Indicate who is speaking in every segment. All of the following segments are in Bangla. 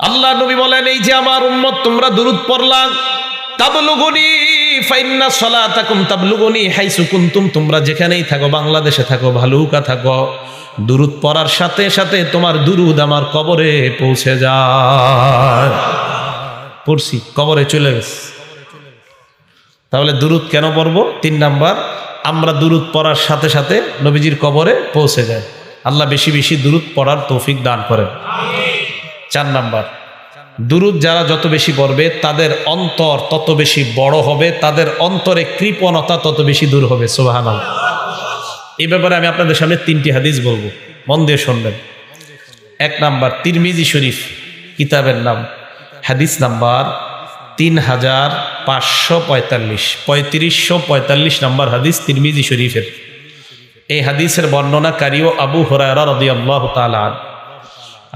Speaker 1: আল্লাহ নবী বলেন, এই যে আমার উম্মত তোমরা দুরূদ পড়লা, তাবলুগুনি ফাইন্না সালাতাকুম তাবলুগুনি হাইসু কুনতুম, তোমরা যেখানেই থাকো, বাংলাদেশে থাকো, ভালুকা থাকো, দুরূদ পড়ার সাথে সাথে তোমার দুরূদ আমার কবরে পৌঁছে যায়। পড়ছি, কবরে চলে গেছে। তাহলে দুরূদ কেন পড়বো? 3 নাম্বার, আমরা দুরূদ পড়ার সাথে সাথে নবীজির কবরে পৌঁছে যায়। আল্লাহ বেশি বেশি দুরূদ পড়ার তৌফিক দান করেন। 4 নাম্বার, দুরূদ যারা যত বেশি পড়বে তাদের অন্তর তত বেশি বড় হবে, তাদের অন্তরে কৃপণতা তত বেশি দূর হবে। সুবহানাল্লাহ। এই ব্যাপারে আমি আপনাদের সামনে 3টি হাদিস বলবো, মন দিয়ে শুনবেন। 1 নাম্বার, তিরমিজি শরীফ কিতাবের নাম, হাদিস নাম্বার 3545, 3545 নাম্বার হাদিস তিরমিজি শরীফের। এই হাদিসের বর্ণনাকারীও আবু হুরায়রা রাদিয়াল্লাহু তাআলা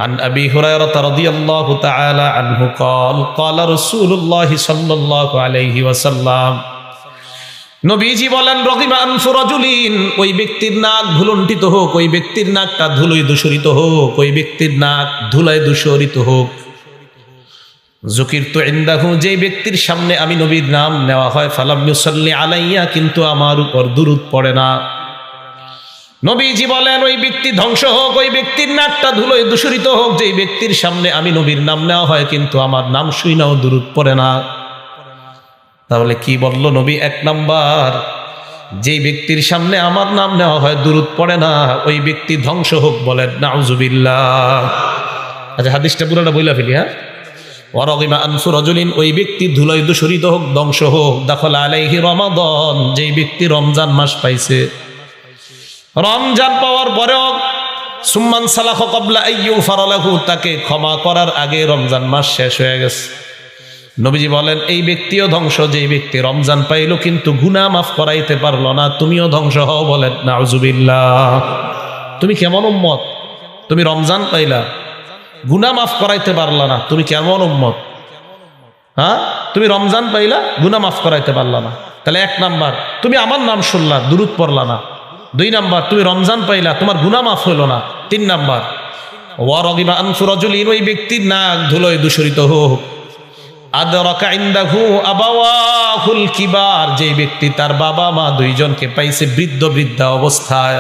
Speaker 1: عن أبي هريرة رضي الله تعالى عنه قال قال رسول الله صلى الله عليه وسلم, নবীজি বলেন, রগিমা আনফু রাজুলিন, ওই ব্যক্তির নাক ধুলুণ্ঠিত হোক, ওই ব্যক্তির নাকটা ধুলোয় দূষরিত হোক, ওই ব্যক্তির নাক ধুলায় দূষরিত হোক। যুকিরতু ইনদাহু, যেই ব্যক্তির সামনে আমি নবীর নাম নেওয়া হয়, ফালাম ইউসাল্লি আলাইয়া, কিন্তু আমার উপর দুরূদ পড়ে না। নবীজি বলেন, ওই ব্যক্তি ধ্বংস হোক, ওই ব্যক্তির নাকটা ধুলোয় দূষরিত হোক, যেই ব্যক্তির সামনে আমি নবীর নাম নেওয়া হয় কিন্তু আমার নাম শুইনাও দুরূদ পড়ে না। তাহলে কি বলল নবী? 1 নাম্বার, যেই ব্যক্তির সামনে আমার নাম নেওয়া হয় দুরূদ পড়ে না, ওই ব্যক্তি ধ্বংস হোক। বলেন নাউজুবিল্লাহ। আচ্ছা, হাদিসটা পুরোটা বইলা ফেলি। হ্যাঁ, ওয়ারাগিমা আনফু রাজুলিন, ওই ব্যক্তি ধুলোয় দূষরিত হোক, ধ্বংস হোক। দাখালা আলাইহি রমাদান, যেই ব্যক্তি রমজান মাস পাইছে, রমজান পাওয়ার পরেও সুম্মান সালাহ ক্বাবলা আইয়ুগফারা লাহু, তাকে ক্ষমা করার আগে রমজান মাস শেষ হয়ে গেছে। নবীজি বলেন, এই ব্যক্তিও ধ্বংস, যেই ব্যক্তি রমজান পাইল কিন্তু গুনাহ মাফ করাইতে পারলো না, তুমিও ধ্বংস হও। বলেন নাউজুবিল্লাহ। তুমি কেমন উম্মত? তুমি রমজান পাইলা, গুনাহ মাফ করাইতে পারলা না, তুমি কেমন উম্মত? হ্যাঁ, তুমি রমজান পাইলা, গুনাহ মাফ করাইতে পারলা না। তাহলে 1 নাম্বার, তুমি আমার নাম শুনলা, দুরূদ পড়লা না। 2 নাম্বার, তুমি রমজান পাইলা, তোমার গুনাহ মাফ হইল না। 3 নাম্বার, ওয়ারাগিমা আনফু রাজুলিন, ওই ব্যক্তির নাক ধুলোয় দূষরিত হোক। আদরাকা ইনদাহু আবাওয়াহুল কিবার, যেই ব্যক্তি তার বাবা মা 2 জনকে পাইছে বৃদ্ধ বৃদ্ধা অবস্থায়,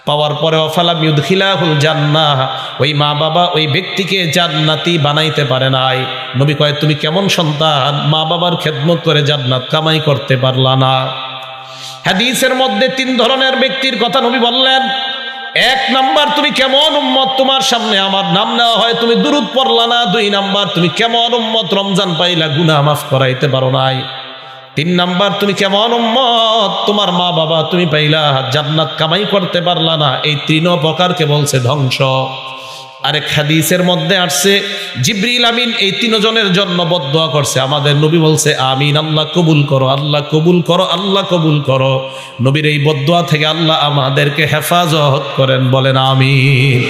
Speaker 1: পাওয়ার পরে ফালাম ইউদখিলাহুল জান্নাহ, ওই মা বাবা ওই ব্যক্তিকে জান্নাতি বানাইতে পারে নাই। নবী কয়, তুমি কেমন সন্তান, মা বাবার খেদমত করে জান্নাত কামাই করতে পারলা না। হাদিসের মধ্যে 3 ধরনের ব্যক্তির কথা নবী বললেন। 1 নাম্বার, তুমি কেমন উম্মত, তোমার সামনে আমার নাম নেওয়া হয়, তুমি দুরূদ পড়লা না। 2 নাম্বার, তুমি কেমন উম্মত, রমজান পাইলা, গুনাহ মাফ করাইতে পারো নাই। 3 নাম্বার, তুমি কেমন উম্মত, তোমার মা বাবা তুমি পাইলা, জান্নাত কামাই করতে পারলা না। এই 3 প্রকারকে বলছে ধ্বংস। আরেক হাদিসের মধ্যে আসছে, জিবরিল আমিন এই 3 জনের জন্য বদদোয়া করছে। আমাদের নবী বলছে, আমিন, আল্লাহ কবুল করো, আল্লাহ কবুল করো, আল্লাহ কবুল করো। নবীর এই বদদোয়া থেকে আল্লাহ আমাদেরকে হেফাজত করেন। বলেন আমিন।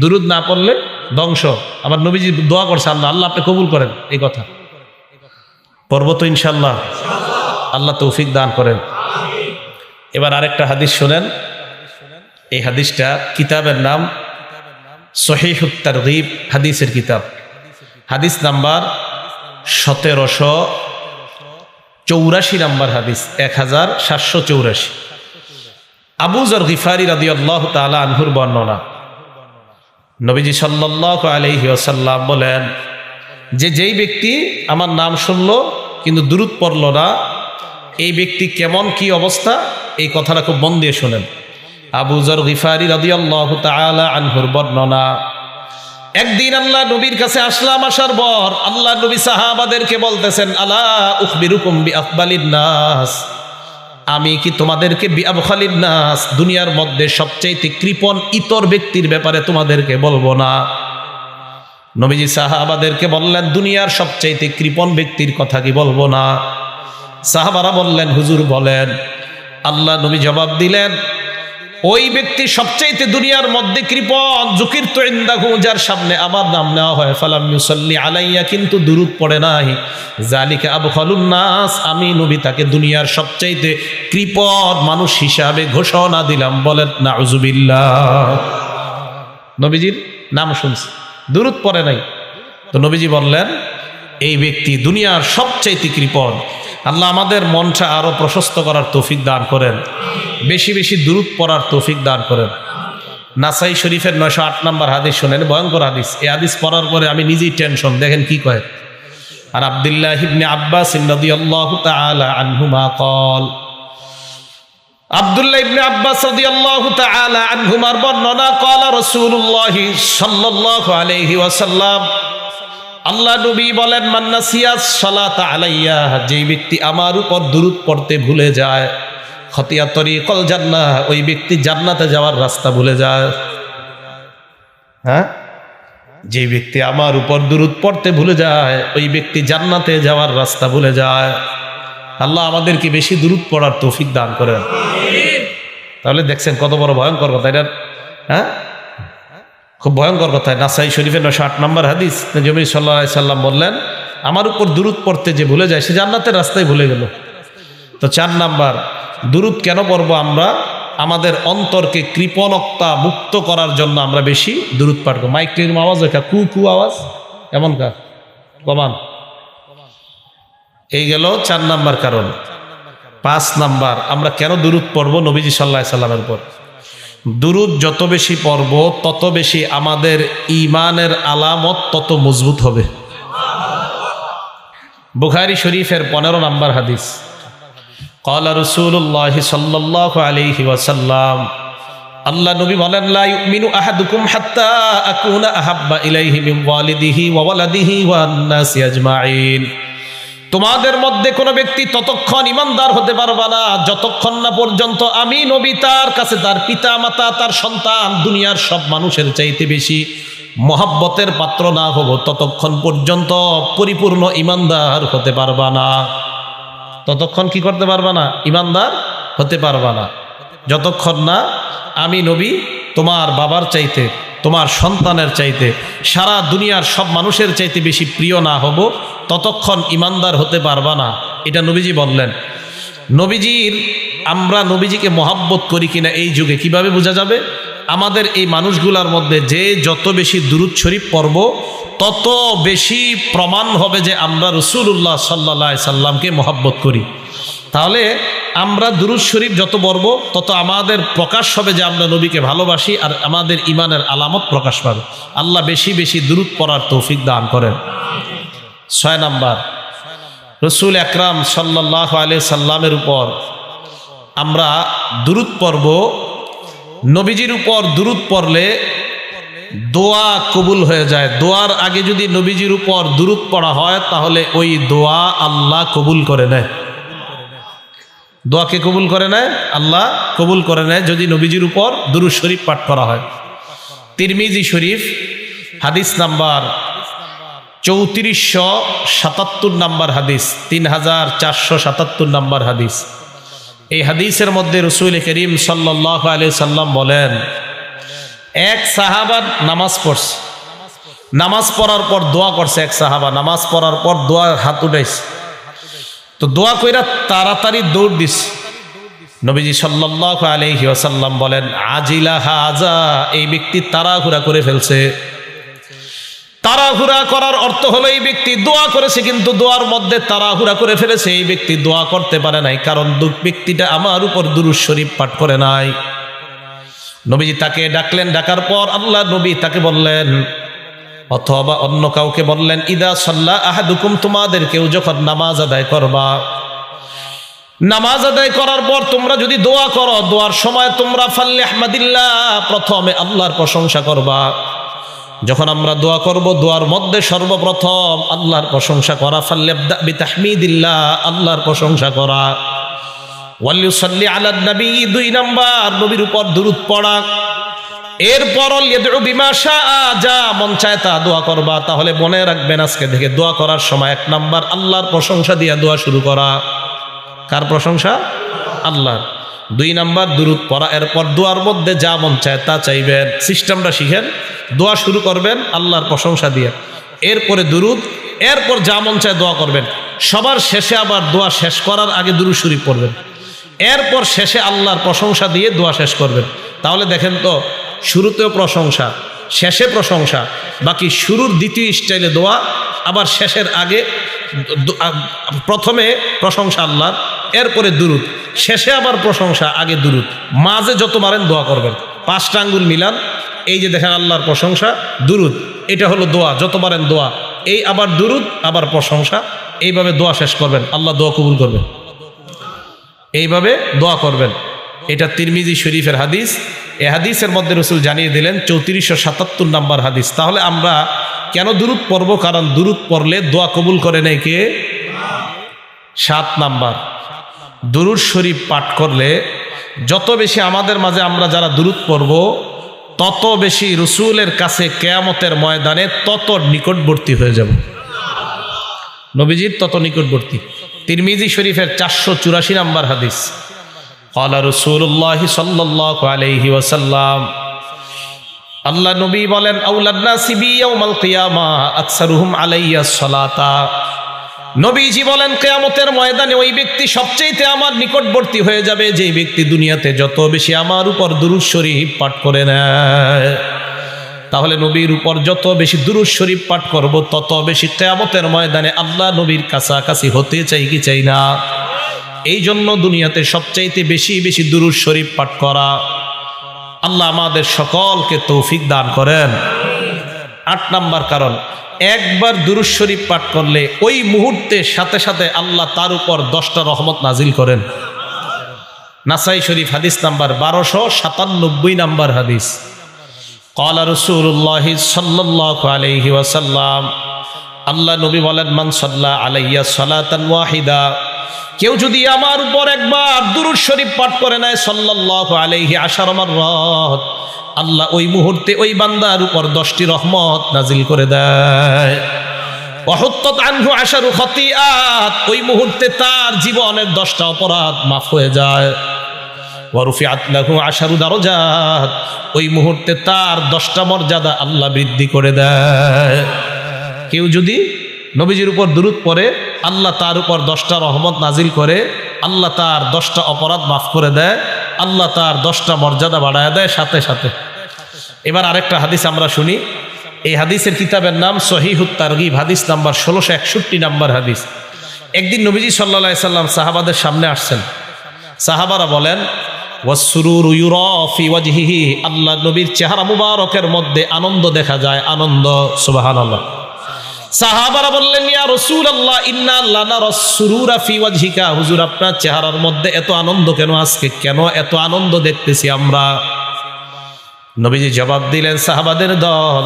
Speaker 1: দুরূদ না পড়লে ধ্বংস। আমার নবীজি দোয়া করছে, আল্লাহ আল্লাহ আপনি কবুল করেন। এই কথা পড়ব তো ইনশাআল্লাহ, আল্লাহ তৌফিক দান করেন। এবার আরেকটা হাদিস শোনেন। এই হাদিসটা কিতাবের নাম সহিহুত তারগীব, হাদিসের কিতাব, হাদিস নাম্বার 1784 নাম্বার হাদিস, 1784। আবু যর গিফারি রাদিয়াল্লাহু তাআলা আনহুর বর্ণনা। নবীজি সাল্লাল্লাহু আলাইহি ওয়াসাল্লাম বলেন, যেই ব্যক্তি আমার নাম শুনলো কিন্তু দুরূদ পড়ল না, এই ব্যক্তি কেমন, কি অবস্থা, এই কথাটা খুব মন দিয়ে শোনেন। আবু যর গিফারি রাদিয়াল্লাহু তাআলা আনহুর বর্ণনা। একদিন আল্লাহ নবীর কাছে আসলাম, আসার পর আল্লাহ নবী সাহাবাদেরকে বলতেছেন, আলা উখবিরুকুম বিআফদালিন নাস, আমি কি তোমাদেরকে বিআবখালিন নাস, দুনিয়ার মধ্যে সবচেয়ে কৃপণ ইতর ব্যক্তির ব্যাপারে তোমাদেরকে বলবো না? নবীজি সাহাবাদেরকে বললেন, দুনিয়ার সবচেয়ে কৃপণ ব্যক্তির কথা কি বলবো না? সাহাবারা বললেন, হুজুর বলেন। আল্লাহ নবী জবাব দিলেন, ওই ব্যক্তি সবচাইতে দুনিয়ার মধ্যে কৃপণ, যুকিরতু ইনদাহু, যার সামনে আমার নাম নেওয়া হয়, ফালাম ইউসাল্লি আলাইয়া, কিন্তু দুরূদ পড়ে নাই, জালিকা আবখালুন নাস, আমি নবী তাকে দুনিয়ার সবচাইতে কৃপণ মানুষ হিসাবে ঘোষণা দিলাম। বলেন নাউজুবিল্লাহ। নবীজির নাম শুনছে, দুরূদ পড়ে নাই। তো নবীজি বললেন এই ব্যক্তি দুনিয়ার সবচাইতে কৃপণ। আল্লাহ আমাদের মনটা আরো প্রশস্ত করার তৌফিক দান করেন, বেশি বেশি দুরূদ পড়ার তৌফিক দান করেন। নাসাই শরীফের 908 নম্বর হাদিস শুনেন, ভয়ঙ্কর হাদিস। এই হাদিস পড়ার পরে আমি নিজেই টেনশন, দেখেন কি কয়। আর আব্দুল্লাহ ইবনে আব্বাস রাদিয়াল্লাহু তাআলা আনহুমা قال, আব্দুল্লাহ ইবনে আব্বাস রাদিয়াল্লাহু তাআলা আনহুমার বর্ণনা, قال রাসূলুল্লাহ সাল্লাল্লাহু আলাইহি ওয়াসাল্লাম, আল্লাহ নবী বলেন, মান নাসিয়া সালাতা আলাইয়া, যেই ব্যক্তি আমার উপর দুরূদ পড়তে ভুলে যায়, খতিয়া তরিকুল জান্নাহ, ওই ব্যক্তি জান্নাতে যাওয়ার রাস্তা ভুলে যায়। হ্যাঁ, যে ব্যক্তি আমার উপর দুরূদ পড়তে ভুলে যায়, ওই ব্যক্তি জান্নাতে যাওয়ার রাস্তা ভুলে যায়। আল্লাহ আমাদেরকে বেশি দুরূদ পড়ার তৌফিক দান করেন। তাহলে দেখছেন কত বড় ভয়ঙ্কর কথা এটা। হ্যাঁ, খুব ভয়ঙ্কর কথা। নাসাই শরীফের 908 নম্বর হাদিস, নবী সাল্লাল্লাহু আলাইহি সাল্লাম বললেন, আমার উপর দুরূদ পড়তে যে ভুলে যায় সে জান্নাতের রাস্তায় ভুলে গেল। তো 4 নাম্বার, দুরূদ কেন পড়বো আমরা? আমাদের অন্তরকে কৃপণতা মুক্ত করার জন্য আমরা বেশি দুরূদ পাঠ করব। মাইকের আওয়াজ ওইটা কু কু আওয়াজ এমন কা কমান। এই গেল 4 নাম্বার কারণ। 5 নাম্বার, আমরা কেন দুরূদ পড়বো নবীজি সাল্লাল্লাহু আলাইহি সাল্লামের উপর? দুরূদ যত বেশি পড়ব তত বেশি আমাদের ঈমানের আলামত তত মজবুত হবে। বুখারী শরীফের 15 নম্বর হাদিস, قال رسول الله صلى الله عليه وسلم, আল্লাহ নবী বলেন, লা ইউমিনু আহাদুকুম হাত্তা আকুনা আহাব্বা ইলাইহি মিন ওয়ালিদিহি ওয়া ওয়ালাদিহি ওয়ান নাসি আজমাইন, তোমাদের মধ্যে কোনো ব্যক্তি ততক্ষণ ইমানদার হতে পারবে না যতক্ষণ না পর্যন্ত আমি নবী তার কাছে তার পিতা মাতা তার সন্তান দুনিয়ার সব মানুষের চাইতে বেশি মহব্বতের পাত্র না হব, ততক্ষণ পর্যন্ত পরিপূর্ণ ইমানদার হতে পারবা না। ততক্ষণ কি করতে পারবা না? ইমানদার হতে পারবা না যতক্ষণ না আমি নবী তোমার বাবার চাইতে তোমার সন্তানের চাইতে সারা দুনিয়ার সব মানুষের চাইতে বেশি প্রিয় না হব, ততক্ষণ ইমানদার হতে পারবা না। এটা নবীজি বললেন। আমরা নবীজিকে মহাব্বত করি কিনা এই যুগে কিভাবে বোঝা যাবে? আমাদের এই মানুষগুলার মধ্যে যে যত বেশি দুরূদ শরীফ পড়ব তত বেশি প্রমাণ হবে যে আমরা রাসূলুল্লাহ সাল্লাল্লাহু আলাইহি সাল্লামকে মহাব্বত করি। তাহলে আমরা দুরূদ শরীফ যত পড়ব তত আমাদের প্রকাশ হবে যে আমরা নবীকে ভালোবাসি, আর আমাদের ঈমানের আলামত প্রকাশ পাবে। আল্লাহ বেশি বেশি দুরূদ পড়ার তৌফিক দান করেন। 6 নাম্বার, রাসূল আকরাম সাল্লাল্লাহু আলাইহি সাল্লামের উপর আমরা দুরূদ পড়ব। নবীজির উপর দুরূদ পড়লে দোয়া কবুল হয়ে যায়। দোয়ার আগে যদি নবীজির উপর দুরূদ পড়া হয় তাহলে ওই দোয়া আল্লাহ কবুল করে নেয়। দোয়াকে কবুল করে নেয়, আল্লাহ কবুল করে নেয় যদি নবীজির উপর দুরূদ শরীফ পাঠ করা হয়। তিরমিজি শরীফ হাদিস নাম্বার 3477 নাম্বার হাদিস, 3477 নাম্বার হাদিস। এই হাদিসের মধ্যে রাসূল করিম সাল্লাল্লাহু আলাইহি সাল্লাম বলেন, এক সাহাবা নামাজ পড়ছে, নামাজ পড়ার পর দোয়া করছে। এক সাহাবা নামাজ পড়ার পর দোয়া হাত উঠাইছে, তো দোয়া কইরা তাড়াতাড়ি দৌড় দিছে। নবীজি সাল্লাল্লাহু আলাইহি ওয়াসাল্লাম বলেন, আজিলা হাজা, এই ব্যক্তি তাড়াহুড়া করে ফেলছে। তাড়াহুড়া করার অর্থ হলো এই ব্যক্তি দোয়া করেছে কিন্তু দোয়ার মধ্যে তাড়াহুড়া করে ফেলেছে। এই ব্যক্তি দোয়া করতে পারে নাই, কারণ ব্যক্তিটা আমার উপর দুরূদ শরীফ পাঠ করে নাই। নবীজি তাকে ডাকলেন, ডাকার পর আল্লাহ নবী তাকে বললেন, অথবা অন্য কাউকে বললেন, ইদা সাল্লা আহাদুকুম, তোমাদের কেউ যখন নামাজ আদায় করবা, নামাজ আদায় করার পর তোমরা যদি দোয়া করো, দোয়ার সময় তোমরা ফাল্লিহামাদিল্লাহ, প্রথমে আল্লাহর প্রশংসা করবা। যখন আমরা দোয়া করব দোয়ার মধ্যে সর্বপ্রথম আল্লাহর প্রশংসা করা। ফাল্লিবদা বিতাহমিদিল্লাহ, আল্লাহর প্রশংসা করা। ওয়ালিউসাল্লি আলান নবী, 2 নাম্বার নবীর উপর দুরূদ পড়া। এরপর ইয়াদউ বিমা শাআ, যা মন চায় তা দোয়া করবা। তাহলে মনে রাখবেন আজকে থেকে দোয়া করার সময় 1 নাম্বার আল্লাহর প্রশংসা দিয়ে দোয়া শুরু করা। কার প্রশংসা? আল্লাহর। 2 নাম্বার দুরূদ পড়া। এরপর দোয়ার মধ্যে যা মন চায় তা চাইবেন। সিস্টেমটা শিখেন। দোয়া শুরু করবেন আল্লাহর প্রশংসা দিয়ে, এরপরে দুরূদ, এরপর যা মন চায় দোয়া করবেন। সবার শেষে আবার দোয়া শেষ করার আগে দুরূদ শরীফ পড়বেন, এরপর শেষে আল্লাহর প্রশংসা দিয়ে দোয়া শেষ করবেন। তাহলে দেখেন তো, শুরুতেও প্রশংসা, শেষে প্রশংসা, বাকি শুরুর দ্বিতীয় স্টাইলে দোয়া, আবার শেষের আগে প্রথমে প্রশংসা আল্লাহর, এরপরে দুরুদ, শেষে আবার প্রশংসা, আগে দুরুদ, মাঝে যত পারেন দোয়া করবেন। 5টা আঙ্গুল মিলান, এই যে দেখেন আল্লাহর প্রশংসা, দুরুদ, এটা হলো দোয়া, যত পারেন দোয়া, এই আবার দুরুদ, আবার প্রশংসা, এইভাবে দোয়া শেষ করবেন, আল্লাহ দোয়া কবুল করবেন। এইভাবে দোয়া করবেন। এটা তিরমিজি শরীফের হাদিস। এই হাদিসের মধ্যে রসুল জানিয়ে দিলেন 3477 নম্বর হাদিস। তাহলে আমরা কেন দুরুদ পড়ব? কারণ দুরুদ পড়লে দোয়া কবুল করে নেয় কে? 7 নাম্বার, দুরুদ শরীফ পাঠ করলে যত বেশি আমাদের মাঝে আমরা যারা দুরুদ পড়ব, তত বেশি রসুলের কাছে কিয়ামতের ময়দানে তত নিকটবর্তী হয়ে যাব, নবীজির তত নিকটবর্তী। তিরমিজি শরীফের 484 নম্বর হাদিস। ক্বালা রাসূলুল্লাহ সাল্লাল্লাহু আলাইহি ওয়াসাল্লাম, আল্লাহ নবী বলেন, আউলান নাসি বি ইয়াউমাল কিয়ামাহ আকসারুহুম আলাইয়া সালাতা। নবীজি বলেন, কিয়ামতের ময়দানে ওই ব্যক্তি সবচেয়ে আমার নিকটবর্তী হয়ে যাবে যেই ব্যক্তি দুনিয়াতে যত বেশি আমার উপর দুরূদ শরীফ পাঠ করে নেয়। তাহলে নবীর উপর যত বেশি দুরূদ শরীফ পাঠ করব, তত বেশি কিয়ামতের ময়দানে আল্লাহ নবীর কাছাকাছি হতে চাই কি চাই না? এই জন্য দুনিয়াতে সবচাইতে বেশি বেশি দুরূদ শরীফ পাঠ করা। আল্লাহ আমাদের সকলকে তৌফিক দান করেন। 8 নাম্বার কারণ, একবার দুরূদ শরীফ পাঠ করলে ওই মুহূর্তে সাথে সাথে আল্লাহ তার উপর 10টা রহমত নাজিল করেন। নাসাই শরীফ হাদিস নাম্বার 1297 নাম্বার হাদিস। ক্বালা রাসূলুল্লাহ সাল্লাল্লাহু আলাইহি ওয়াসাল্লাম, আল্লাহ নবী বলেন, মান সাল্লা আলাইয়া সালাতান ওয়াহিদা, কেউ যদি আমার উপর একবার দুরূদ শরীফ পাঠ করে নেয়, সাল্লাল্লাহু আলাইহি আশারা মাররাত, আল্লাহ ওই মুহূর্তে ওই বান্দার উপর 10টি রহমত নাজিল করে দেয়। ওয়া হুত্তাত আনহু আশারু খতিআত, ওই মুহূর্তে তার জীবনের 10টা অপরাধ মাফ হয়ে যায়। ওয়া রুফিআত লাহু আশারু দারাজাত, ওই মুহূর্তে তার 10টা মর্যাদা আল্লাহ বৃদ্ধি করে দেয়। কেউ যদি নবীজির উপর দুরূদ পড়ে, আল্লাহ তার উপর 10টা রহমত নাজিল করে, আল্লাহ তার 10টা অপরাধ মাফ করে দেয়, আল্লাহ তার 10টা মর্যাদা বাড়ায় দেয় সাথে সাথে। এবার আরেকটা হাদিস আমরা শুনি। এই হাদিসের কিতাবের নাম সহিহুত তারগিব, হাদিস নাম্বার 1661 নাম্বার হাদিস। একদিন নবীজি সাল্লাল্লাহু আলাইহি সাল্লাম সাহাবাদের সামনে আসছেন। সাহাবারা বলেন, ওয়াসসুরুরু ইউরা ফি ওয়াজহিহি, আল্লাহ নবীর চেহারা মুবারকের মধ্যে আনন্দ দেখা যায়, আনন্দ। সুবহানাল্লাহ। সাহাবারা বললেন, ইয়া রাসূলুল্লাহ ইন্না লানারাস সুরুরা ফি ওয়াজহিকা, হুজুর আপনার চেহারার মধ্যে এত আনন্দ কেন? আজকে কেন এত আনন্দ দেখতেছি আমরা? নবীজি জবাব দিলেন, সাহাবাদের দল,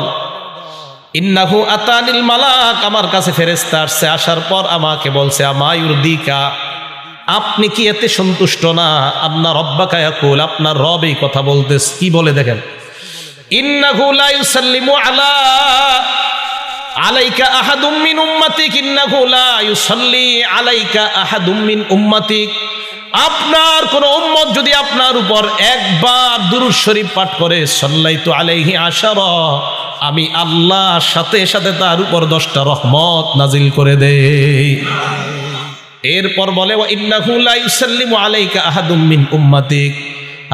Speaker 1: ইন্নাহু আতানিল মালাক, আমার কাছে ফেরেশতা আসছে, আসার পর আমাকে বলছে, আমা ইউরদিকা, আপনি কি এতে সন্তুষ্ট না? আন্না রব্বাকা ইয়াকুল, আপনার রব এই কথা বলতেছে। কি বলে দেখেন, ইন্নাহু লা ইউসাল্লিমু আলাইকা আহাদুম মিন উম্মাতিক, ইন্নাহু লা ইউসাল্লি আলাইকা আহাদুম মিন উম্মাতিক, আপনার কোন উম্মত যদি আপনার উপর একবার দুরূদ শরীফ পাঠ করে, সাল্লাইতু আলাইহি আশারা, আমি আল্লাহ সাথে সাথে তার উপর 10টা রহমত নাজিল করে দেই। এরপর বলে, ওয়া ইন্নাহু লা ইউসাল্লিমু আলাইকা আহাদুম মিন উম্মাতিক,